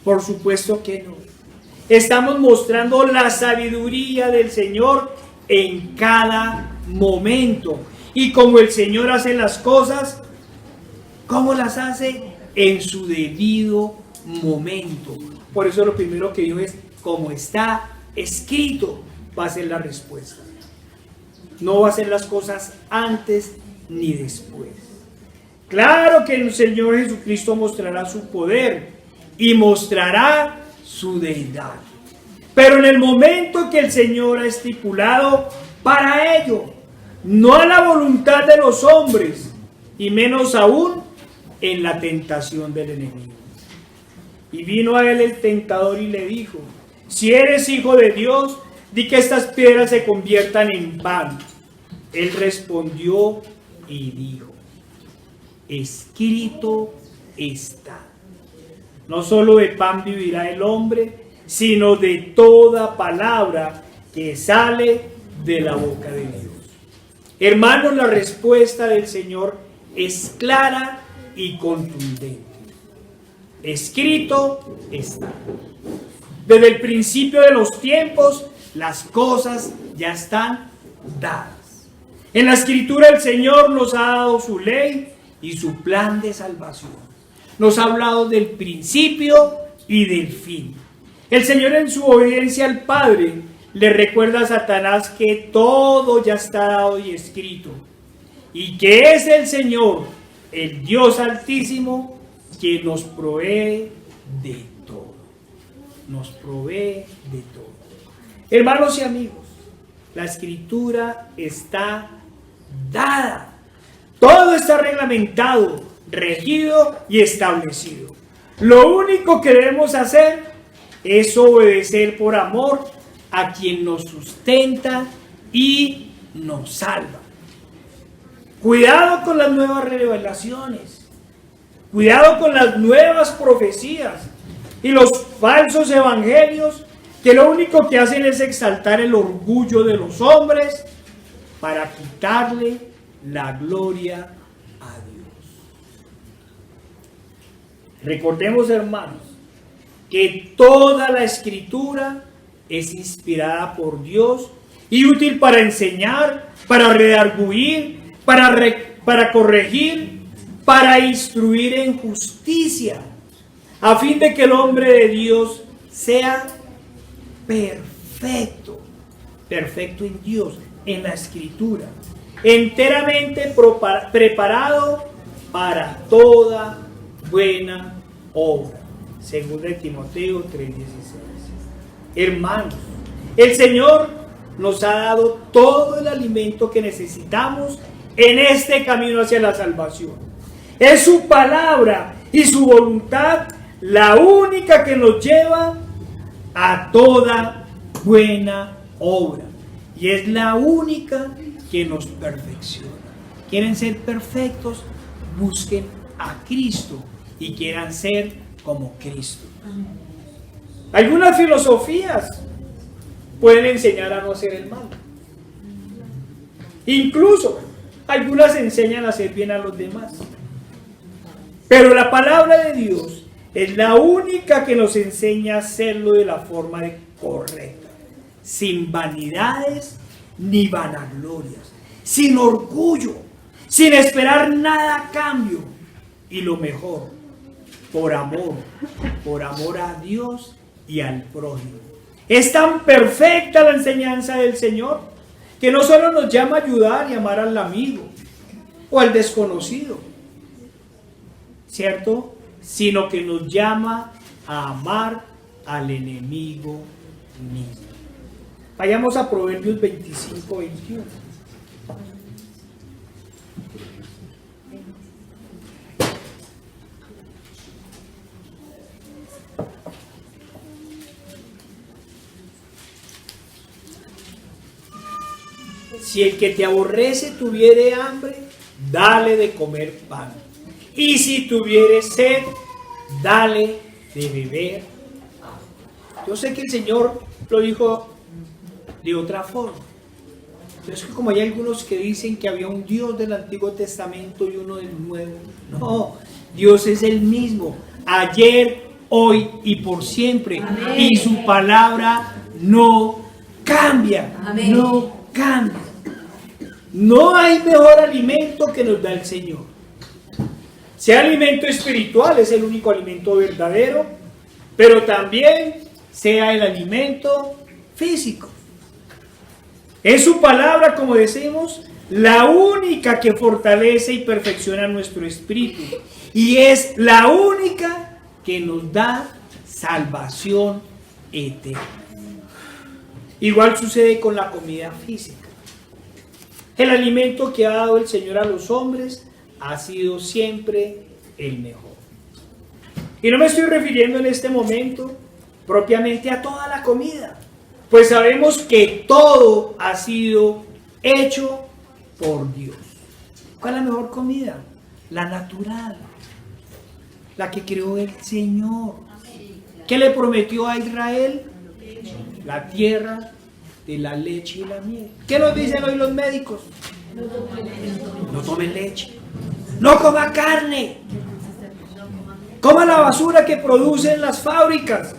Por supuesto que no. Estamos mostrando la sabiduría del Señor en cada momento. Y como el Señor hace las cosas, ¿cómo las hace? En su debido momento. Por eso lo primero que dijo es: como está escrito, va a ser la respuesta. No va a ser las cosas antes ni después. Claro que el Señor Jesucristo mostrará su poder y mostrará su deidad, pero en el momento que el Señor ha estipulado para ello, no a la voluntad de los hombres, y menos aún en la tentación del enemigo. Y vino a él el tentador y le dijo: si eres hijo de Dios, di que estas piedras se conviertan en pan. Él respondió y dijo: escrito está, no solo de pan vivirá el hombre, sino de toda palabra que sale de la boca de Dios. Hermanos, la respuesta del Señor es clara y contundente. Escrito está. Desde el principio de los tiempos, las cosas ya están dadas. En la Escritura el Señor nos ha dado su ley y su plan de salvación. Nos ha hablado del principio y del fin. El Señor, en su obediencia al Padre, le recuerda a Satanás que todo ya está dado y escrito, y que es el Señor, el Dios Altísimo, quien nos provee de todo. Nos provee de todo. Hermanos y amigos, la Escritura está dada. Todo está reglamentado, regido y establecido. Lo único que debemos hacer es obedecer por amor a quien nos sustenta y nos salva. Cuidado con las nuevas revelaciones. Cuidado con las nuevas profecías y los falsos evangelios que lo único que hacen es exaltar el orgullo de los hombres para quitarle la gloria a Dios. Recordemos, hermanos, que toda la Escritura es inspirada por Dios y útil para enseñar, para redarguir, para corregir, para instruir en justicia, a fin de que el hombre de Dios sea perfecto, perfecto en Dios, en la Escritura, enteramente preparado para toda buena obra. Según de Timoteo 3:16. Hermanos, el Señor nos ha dado todo el alimento que necesitamos en este camino hacia la salvación. Es su palabra y su voluntad la única que nos lleva a toda buena obra. Y es la única que nos perfecciona. ¿Quieren ser perfectos? Busquen a Cristo y quieran ser como Cristo. Algunas filosofías pueden enseñar a no hacer el mal. Incluso algunas enseñan a hacer bien a los demás. Pero la palabra de Dios es la única que nos enseña a hacerlo de la forma correcta, sin vanidades ni vanaglorias, sin orgullo, sin esperar nada a cambio, y lo mejor, por amor a Dios y al prójimo. Es tan perfecta la enseñanza del Señor que no solo nos llama a ayudar y amar al amigo o al desconocido, ¿cierto? Sino que nos llama a amar al enemigo mismo. Vayamos a Proverbios 25:21. Si el que te aborrece tuviere hambre, dale de comer pan. Y si tuviere sed, dale de beber agua. Yo sé que el Señor lo dijo de otra forma. Pero es que como hay algunos que dicen que había un Dios del Antiguo Testamento y uno del Nuevo. No, Dios es el mismo. Ayer, hoy y por siempre. Amén. Y su palabra no cambia. Amén. No cambia. No hay mejor alimento que nos da el Señor. Sea alimento espiritual, es el único alimento verdadero, pero también sea el alimento físico. Es su palabra, como decimos, la única que fortalece y perfecciona nuestro espíritu. Y es la única que nos da salvación eterna. Igual sucede con la comida física. El alimento que ha dado el Señor a los hombres ha sido siempre el mejor. Y no me estoy refiriendo en este momento propiamente a toda la comida, pues sabemos que todo ha sido hecho por Dios. ¿Cuál es la mejor comida? La natural, la que creó el Señor. ¿Qué le prometió a Israel? La tierra de la leche y la miel. ¿Qué nos dicen hoy los médicos? No tomen leche, no coma carne, coma la basura que producen las fábricas.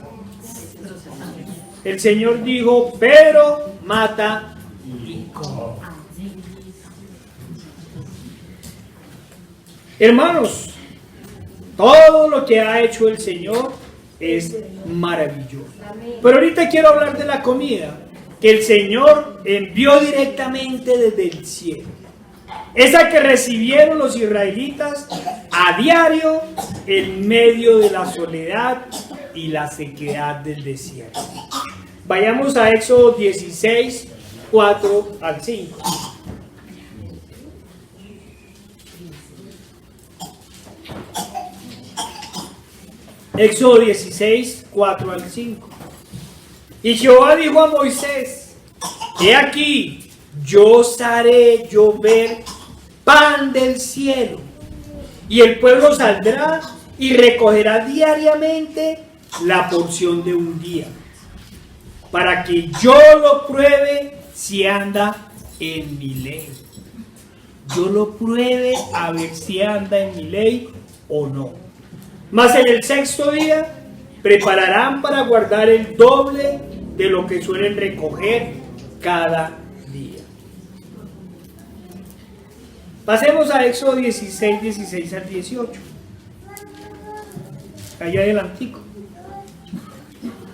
El Señor dijo, pero mata y come. Hermanos, todo lo que ha hecho el Señor es maravilloso. Pero ahorita quiero hablar de la comida que el Señor envió directamente desde el cielo. Esa que recibieron los israelitas a diario en medio de la soledad y la sequedad del desierto. Vayamos a Éxodo 16, 4 al 5. Éxodo 16, 4 al 5. Y Jehová dijo a Moisés, he aquí, yo os haré llover pan del cielo, y el pueblo saldrá y recogerá diariamente la porción de un día, para que yo lo pruebe si anda en mi ley. Yo lo pruebe a ver si anda en mi ley o no. Mas en el sexto día prepararán para guardar el doble de lo que suelen recoger cada día. Pasemos a Éxodo 16, 16 al 18. Allá adelantico.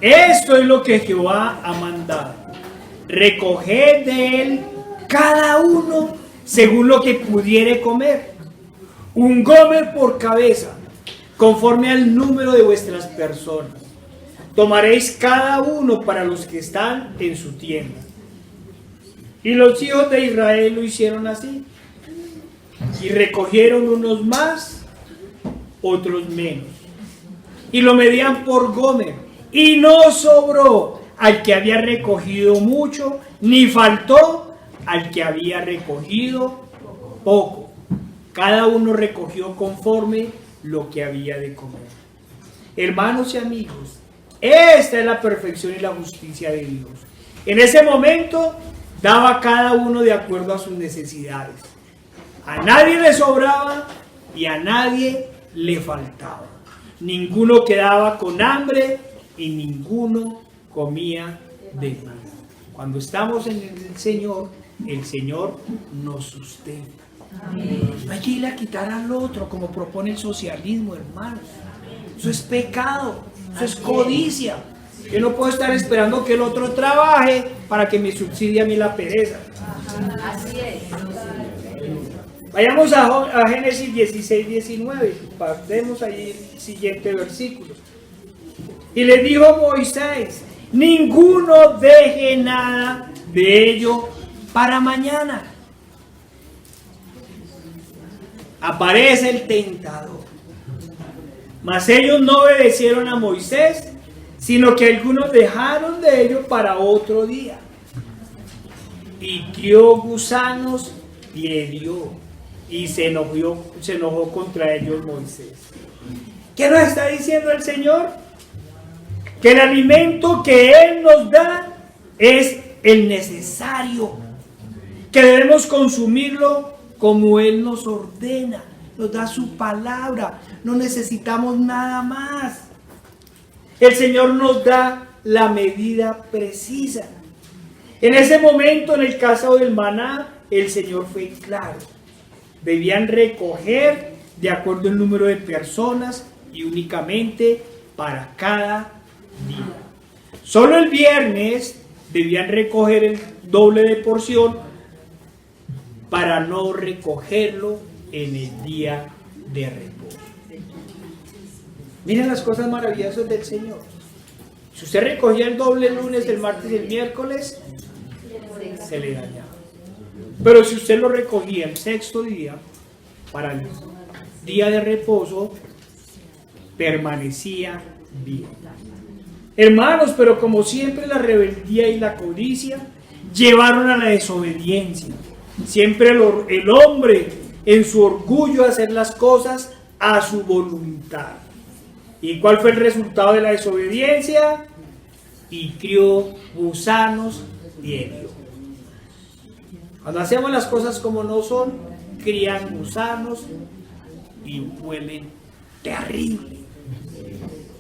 Esto es lo que Jehová ha mandado. Recoged de él cada uno según lo que pudiere comer. Un gomer por cabeza, conforme al número de vuestras personas. Tomaréis cada uno para los que están en su tienda. Y los hijos de Israel lo hicieron así. Y recogieron unos más, otros menos. Y lo medían por gomer. Y no sobró al que había recogido mucho, ni faltó al que había recogido poco. Cada uno recogió conforme lo que había de comer. Hermanos y amigos, esta es la perfección y la justicia de Dios. En ese momento daba a cada uno de acuerdo a sus necesidades. A nadie le sobraba y a nadie le faltaba. Ninguno quedaba con hambre y ninguno comía de más. Cuando estamos en el Señor nos sustenta. No hay que ir a quitar al otro como propone el socialismo, hermanos. Eso es pecado, eso es codicia. Yo no puedo estar esperando que el otro trabaje para que me subsidie a mí la pereza. Así es. Vayamos a Génesis 16, 19. Pasemos ahí el siguiente versículo. Y le dijo Moisés, ninguno deje nada de ello para mañana. Aparece el tentador. Mas ellos no obedecieron a Moisés, sino que algunos dejaron de ello para otro día. Y crió gusanos y hirió, y se enojó contra ellos Moisés. ¿Qué nos está diciendo el Señor? Que el alimento que Él nos da es el necesario, que debemos consumirlo como Él nos ordena, nos da su palabra, no necesitamos nada más. El Señor nos da la medida precisa. En ese momento, en el caso del maná, el Señor fue claro. Debían recoger de acuerdo al número de personas y únicamente para cada día. Solo el viernes debían recoger el doble de porción para no recogerlo en el día de reposo. Miren las cosas maravillosas del Señor. Si usted recogía el doble el lunes, el martes y el miércoles, se le dañaba. Pero si usted lo recogía el sexto día, para el día de reposo, permanecía bien. Hermanos, pero como siempre la rebeldía y la codicia llevaron a la desobediencia. Siempre el hombre en su orgullo de hacer las cosas a su voluntad. ¿Y cuál fue el resultado de la desobediencia? Y crió gusanos y herió. Cuando hacemos las cosas como no son, crían gusanos y huelen terrible.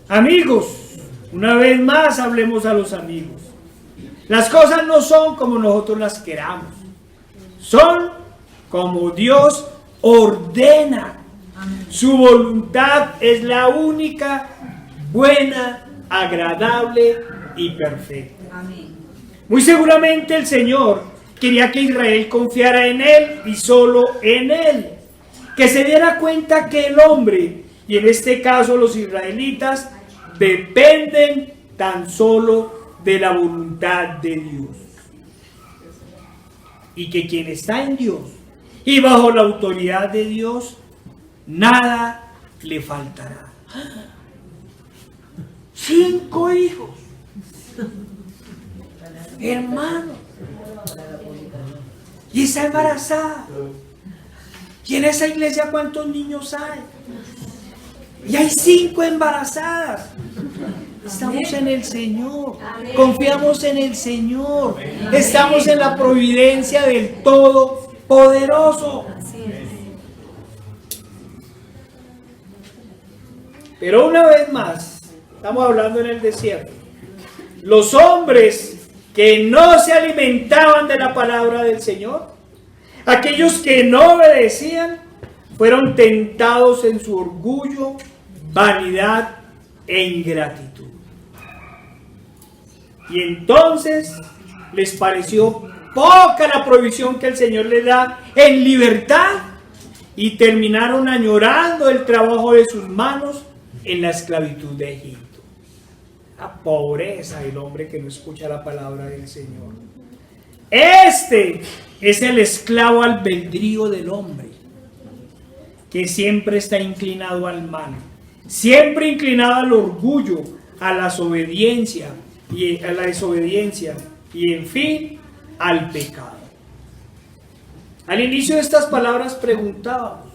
Amigos, una vez más hablemos a los amigos. Las cosas no son como nosotros las queramos. Son como Dios ordena. Su voluntad es la única, buena, agradable y perfecta. Muy seguramente el Señor quería que Israel confiara en Él y solo en Él. Que se diera cuenta que el hombre, y en este caso los israelitas, dependen tan solo de la voluntad de Dios. Y que quien está en Dios y bajo la autoridad de Dios, nada le faltará. 5 hijos. Hermano. Y está embarazada. ¿Y en esa iglesia cuántos niños hay? Y hay 5 embarazadas. Estamos en el Señor. Confiamos en el Señor. Estamos en la providencia del Todopoderoso. Pero una vez más, estamos hablando en el desierto. Los hombres que no se alimentaban de la palabra del Señor, aquellos que no obedecían, fueron tentados en su orgullo, vanidad e ingratitud. Y entonces les pareció poca la provisión que el Señor les da en libertad y terminaron añorando el trabajo de sus manos en la esclavitud de Egipto. La pobreza del hombre que no escucha la palabra del Señor. Este es el esclavo albedrío del hombre, que siempre está inclinado al mal, siempre inclinado al orgullo, a la desobediencia y en fin al pecado. Al inicio de estas palabras preguntábamos: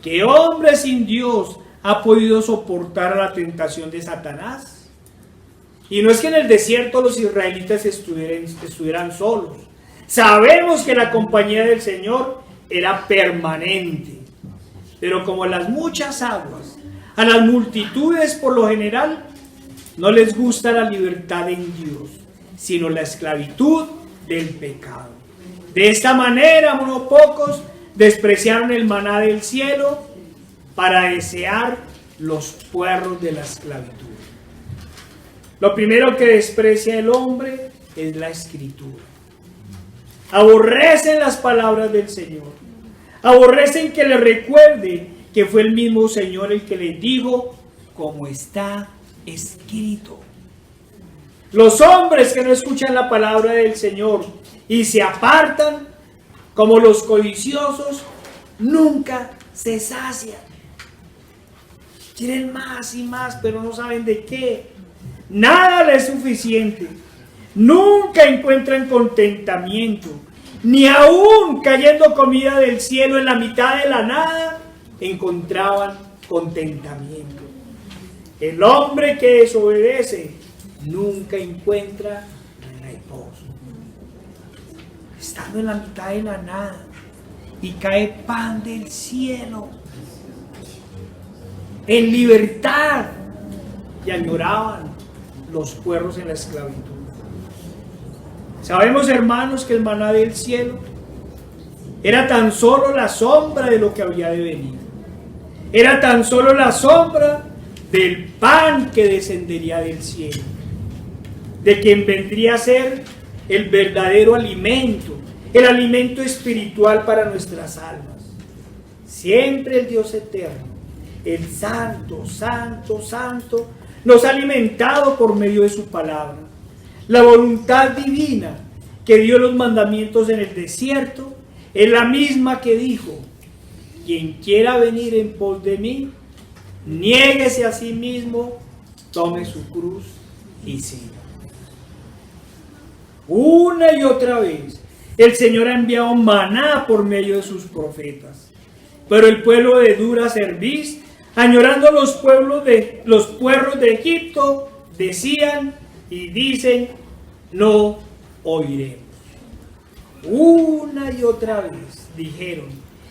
¿qué hombre sin Dios ha podido soportar la tentación de Satanás? Y no es que en el desierto los israelitas estuvieran solos. Sabemos que la compañía del Señor era permanente. Pero como las muchas aguas, a las multitudes por lo general no les gusta la libertad en Dios, sino la esclavitud del pecado. De esta manera, unos pocos despreciaron el maná del cielo para desear los puerros de la esclavitud. Lo primero que desprecia el hombre es la escritura. Aborrecen las palabras del Señor. Aborrecen que le recuerde que fue el mismo Señor el que les dijo, como está escrito. Los hombres que no escuchan la palabra del Señor y se apartan, como los codiciosos, nunca se sacian. Quieren más y más, pero no saben de qué. Nada les es suficiente. Nunca encuentran contentamiento. Ni aún cayendo comida del cielo en la mitad de la nada, encontraban contentamiento. El hombre que desobedece nunca encuentra reposo. Estando en la mitad de la nada y cae pan del cielo, en libertad, y añoraban los puerros en la esclavitud. Sabemos, hermanos, que el maná del cielo era tan solo la sombra de lo que había de venir. Era tan solo la sombra del pan que descendería del cielo, de quien vendría a ser el verdadero alimento, el alimento espiritual para nuestras almas. Siempre el Dios eterno, el Santo, Santo, Santo, nos ha alimentado por medio de su palabra. La voluntad divina que dio los mandamientos en el desierto es la misma que dijo: quien quiera venir en pos de mí, niéguese a sí mismo, tome su cruz y siga. Una y otra vez, el Señor ha enviado maná por medio de sus profetas. Pero el pueblo de dura cerviz, añorando los puerros de Egipto, decían y dicen, no oiremos. Una y otra vez dijeron,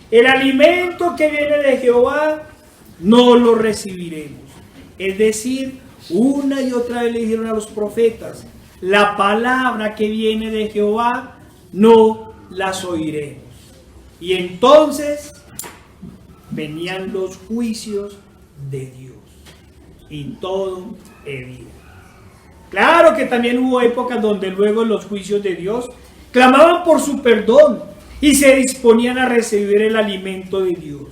el alimento que viene de Jehová no lo recibiremos. Es decir, una y otra vez le dijeron a los profetas, la palabra que viene de Jehová no las oiremos. Y entonces venían los juicios de Dios y todo herida. Claro que también hubo épocas donde luego los juicios de Dios clamaban por su perdón y se disponían a recibir el alimento de Dios.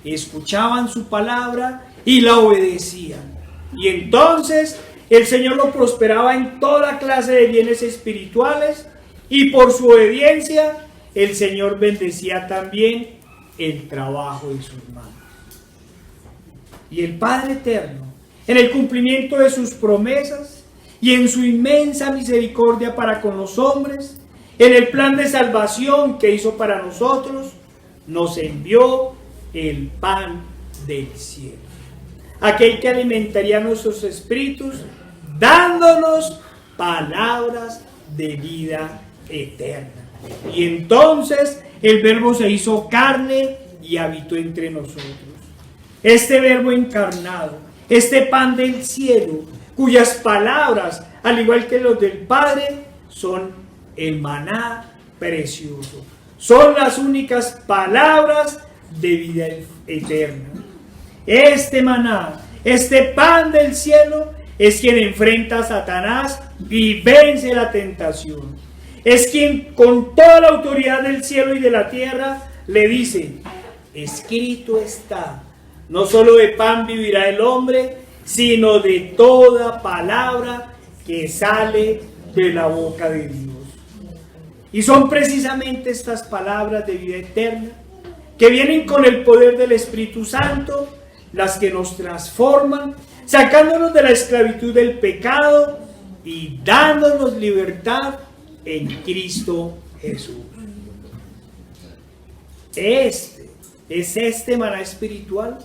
Escuchaban su palabra y la obedecían. Y entonces el Señor lo prosperaba en toda clase de bienes espirituales y por su obediencia el Señor bendecía también el trabajo de sus manos. Y el Padre Eterno, en el cumplimiento de sus promesas y en su inmensa misericordia para con los hombres, en el plan de salvación que hizo para nosotros, nos envió el pan del cielo, aquel que alimentaría nuestros espíritus, dándonos palabras de vida eterna. Y entonces el Verbo se hizo carne y habitó entre nosotros. Este Verbo encarnado, este pan del cielo, cuyas palabras, al igual que los del Padre, son el maná precioso. Son las únicas palabras de vida eterna. Este maná, este pan del cielo, es quien enfrenta a Satanás y vence la tentación. Es quien con toda la autoridad del cielo y de la tierra le dice, escrito está, no solo de pan vivirá el hombre, sino de toda palabra que sale de la boca de Dios. Y son precisamente estas palabras de vida eterna que vienen con el poder del Espíritu Santo, las que nos transforman, sacándonos de la esclavitud del pecado y dándonos libertad en Cristo Jesús. Este maná espiritual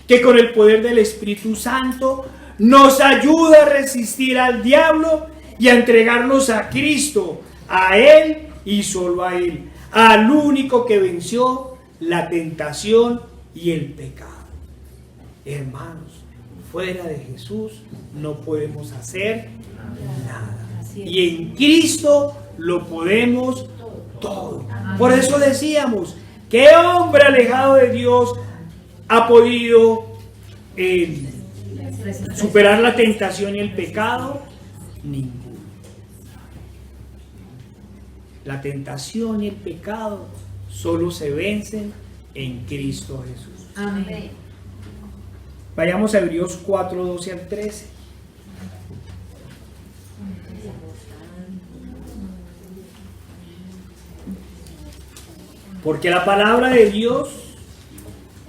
que con el poder del Espíritu Santo nos ayuda a resistir al diablo y a entregarnos a Cristo, a Él y solo a Él, al único que venció la tentación y el pecado. Hermanos, fuera de Jesús no podemos hacer nada. Y en Cristo lo podemos todo. Por eso decíamos, ¿qué hombre alejado de Dios ha podido superar la tentación y el pecado? Ninguno. La tentación y el pecado solo se vencen en Cristo Jesús. Amén. Vayamos a Hebreos 4, 12 al 13. Porque la palabra de Dios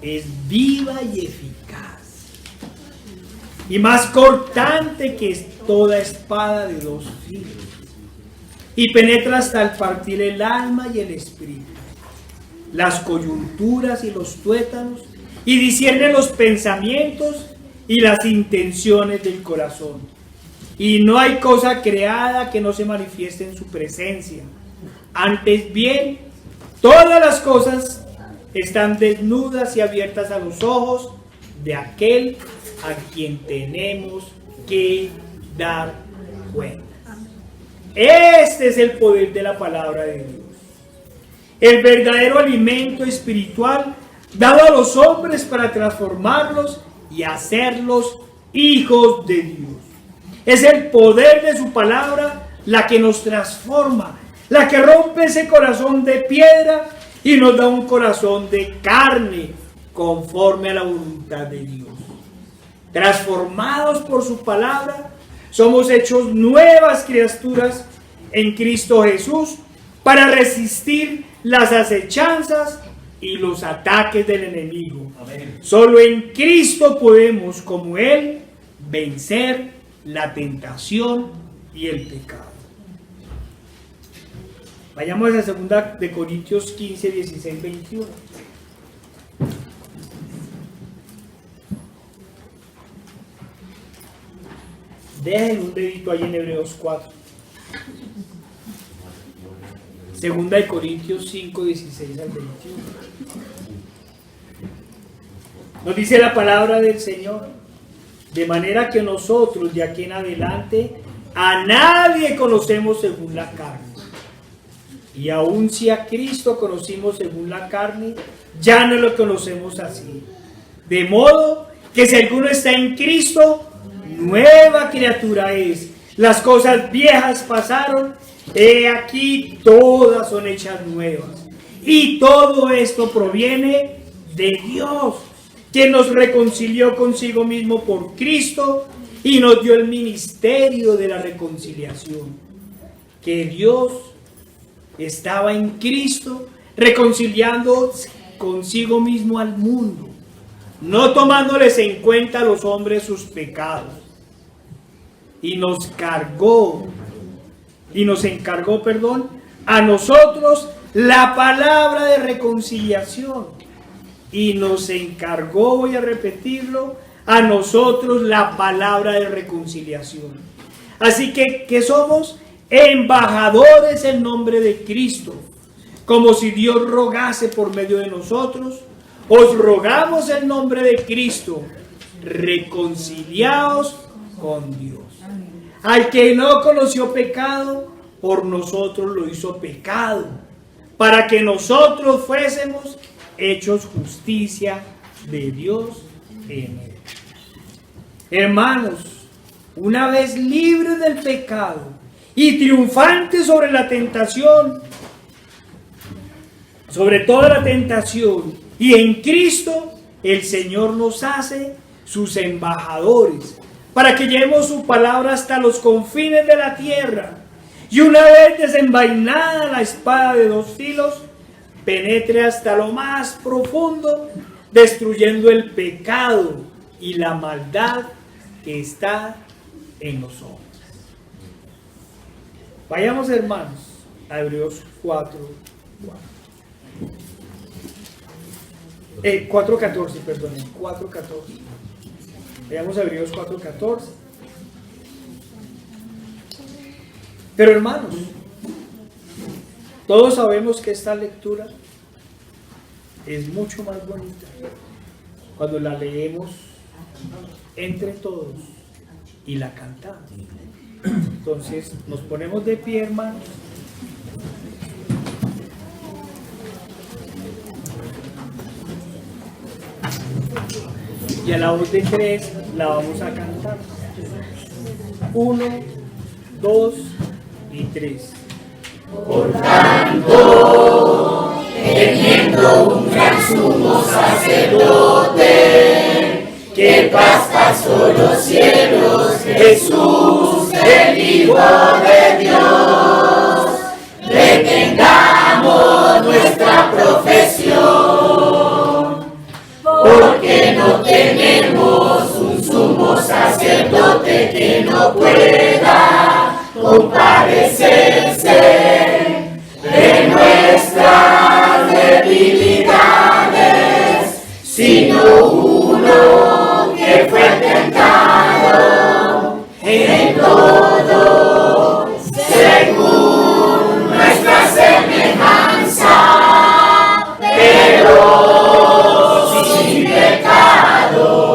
es viva y eficaz, y más cortante que toda espada de dos filos, y penetra hasta el partir el alma y el espíritu, las coyunturas y los tuétanos, y discierne los pensamientos y las intenciones del corazón. Y no hay cosa creada que no se manifieste en su presencia. Antes bien, todas las cosas están desnudas y abiertas a los ojos de aquel a quien tenemos que dar cuenta. Este es el poder de la palabra de Dios. El verdadero alimento espiritual dado a los hombres para transformarlos y hacerlos hijos de Dios. Es el poder de su palabra la que nos transforma, la que rompe ese corazón de piedra y nos da un corazón de carne conforme a la voluntad de Dios. Transformados por su palabra, somos hechos nuevas criaturas en Cristo Jesús para resistir las acechanzas y los ataques del enemigo. Amén. Solo en Cristo podemos, como Él, vencer la tentación y el pecado. Vayamos a 2 de Corintios 15, 16, 21. Dejen un dedito ahí en Hebreos 4. 2 de Corintios 5, 16 al 21. Nos dice la palabra del Señor: de manera que nosotros de aquí en adelante a nadie conocemos según la carne. Y aun si a Cristo conocimos según la carne, ya no lo conocemos así. De modo que si alguno está en Cristo, nueva criatura es. Las cosas viejas pasaron, he aquí todas son hechas nuevas. Y todo esto proviene de Dios, quien nos reconcilió consigo mismo por Cristo y nos dio el ministerio de la reconciliación. Que Dios estaba en Cristo reconciliando consigo mismo al mundo, no tomándoles en cuenta a los hombres sus pecados, y nos encargó a nosotros la palabra de reconciliación, y nos encargó, voy a repetirlo, a nosotros la palabra de reconciliación. Así que somos embajadores en nombre de Cristo, como si Dios rogase por medio de nosotros. Os rogamos en nombre de Cristo, reconciliaos con Dios. Al que no conoció pecado, por nosotros lo hizo pecado, para que nosotros fuésemos hechos justicia de Dios en él. Hermanos, una vez libres del pecado y triunfantes sobre la tentación, sobre toda la tentación, y en Cristo, el Señor nos hace sus embajadores, para que llevemos su palabra hasta los confines de la tierra, y una vez desenvainada la espada de dos filos, penetre hasta lo más profundo, destruyendo el pecado y la maldad que está en los hombres. Vayamos, hermanos, a Hebreos 4:14, perdonen, 4:14. Vayamos a Hebreos 4:14. Pero hermanos, todos sabemos que esta lectura es mucho más bonita cuando la leemos entre todos y la cantamos. Entonces nos ponemos de pie, hermanos. Y a la voz de 3 la vamos a cantar. 1, 2 y 3. Por tanto, teniendo un gran sumo sacerdote, que pasó los cielos, Jesús, el Hijo de Dios, retengamos nuestra profesión, porque no tenemos un sumo sacerdote que no pueda compadecerse de nuestras debilidades, sino uno que fue tentado en todo según nuestra semejanza, pero sin pecado.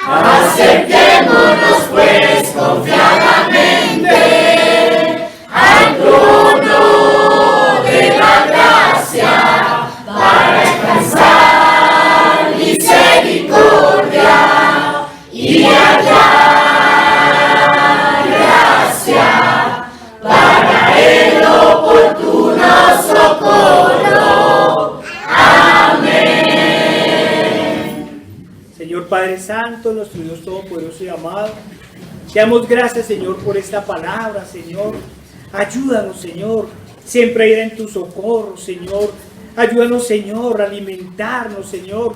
Acerquémonos pues confiadamente al trono de la gracia para alcanzar misericordia y hallar gracia para el oportuno socorro. Amén. Señor Padre Santo, nuestro Dios Todopoderoso y amado, te damos gracias, Señor, por esta palabra, Señor. Ayúdanos, Señor, siempre a ir en tu socorro, Señor, Ayúdanos, Señor, a alimentarnos, Señor,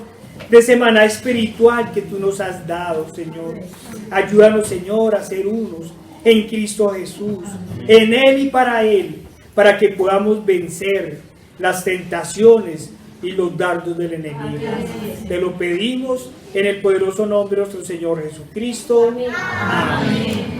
de ese maná espiritual que tú nos has dado, Señor. Ayúdanos, Señor, a ser unos en Cristo Jesús, en Él y para Él, para que podamos vencer las tentaciones y los dardos del enemigo. Te lo pedimos en el poderoso nombre de nuestro Señor Jesucristo. Amén.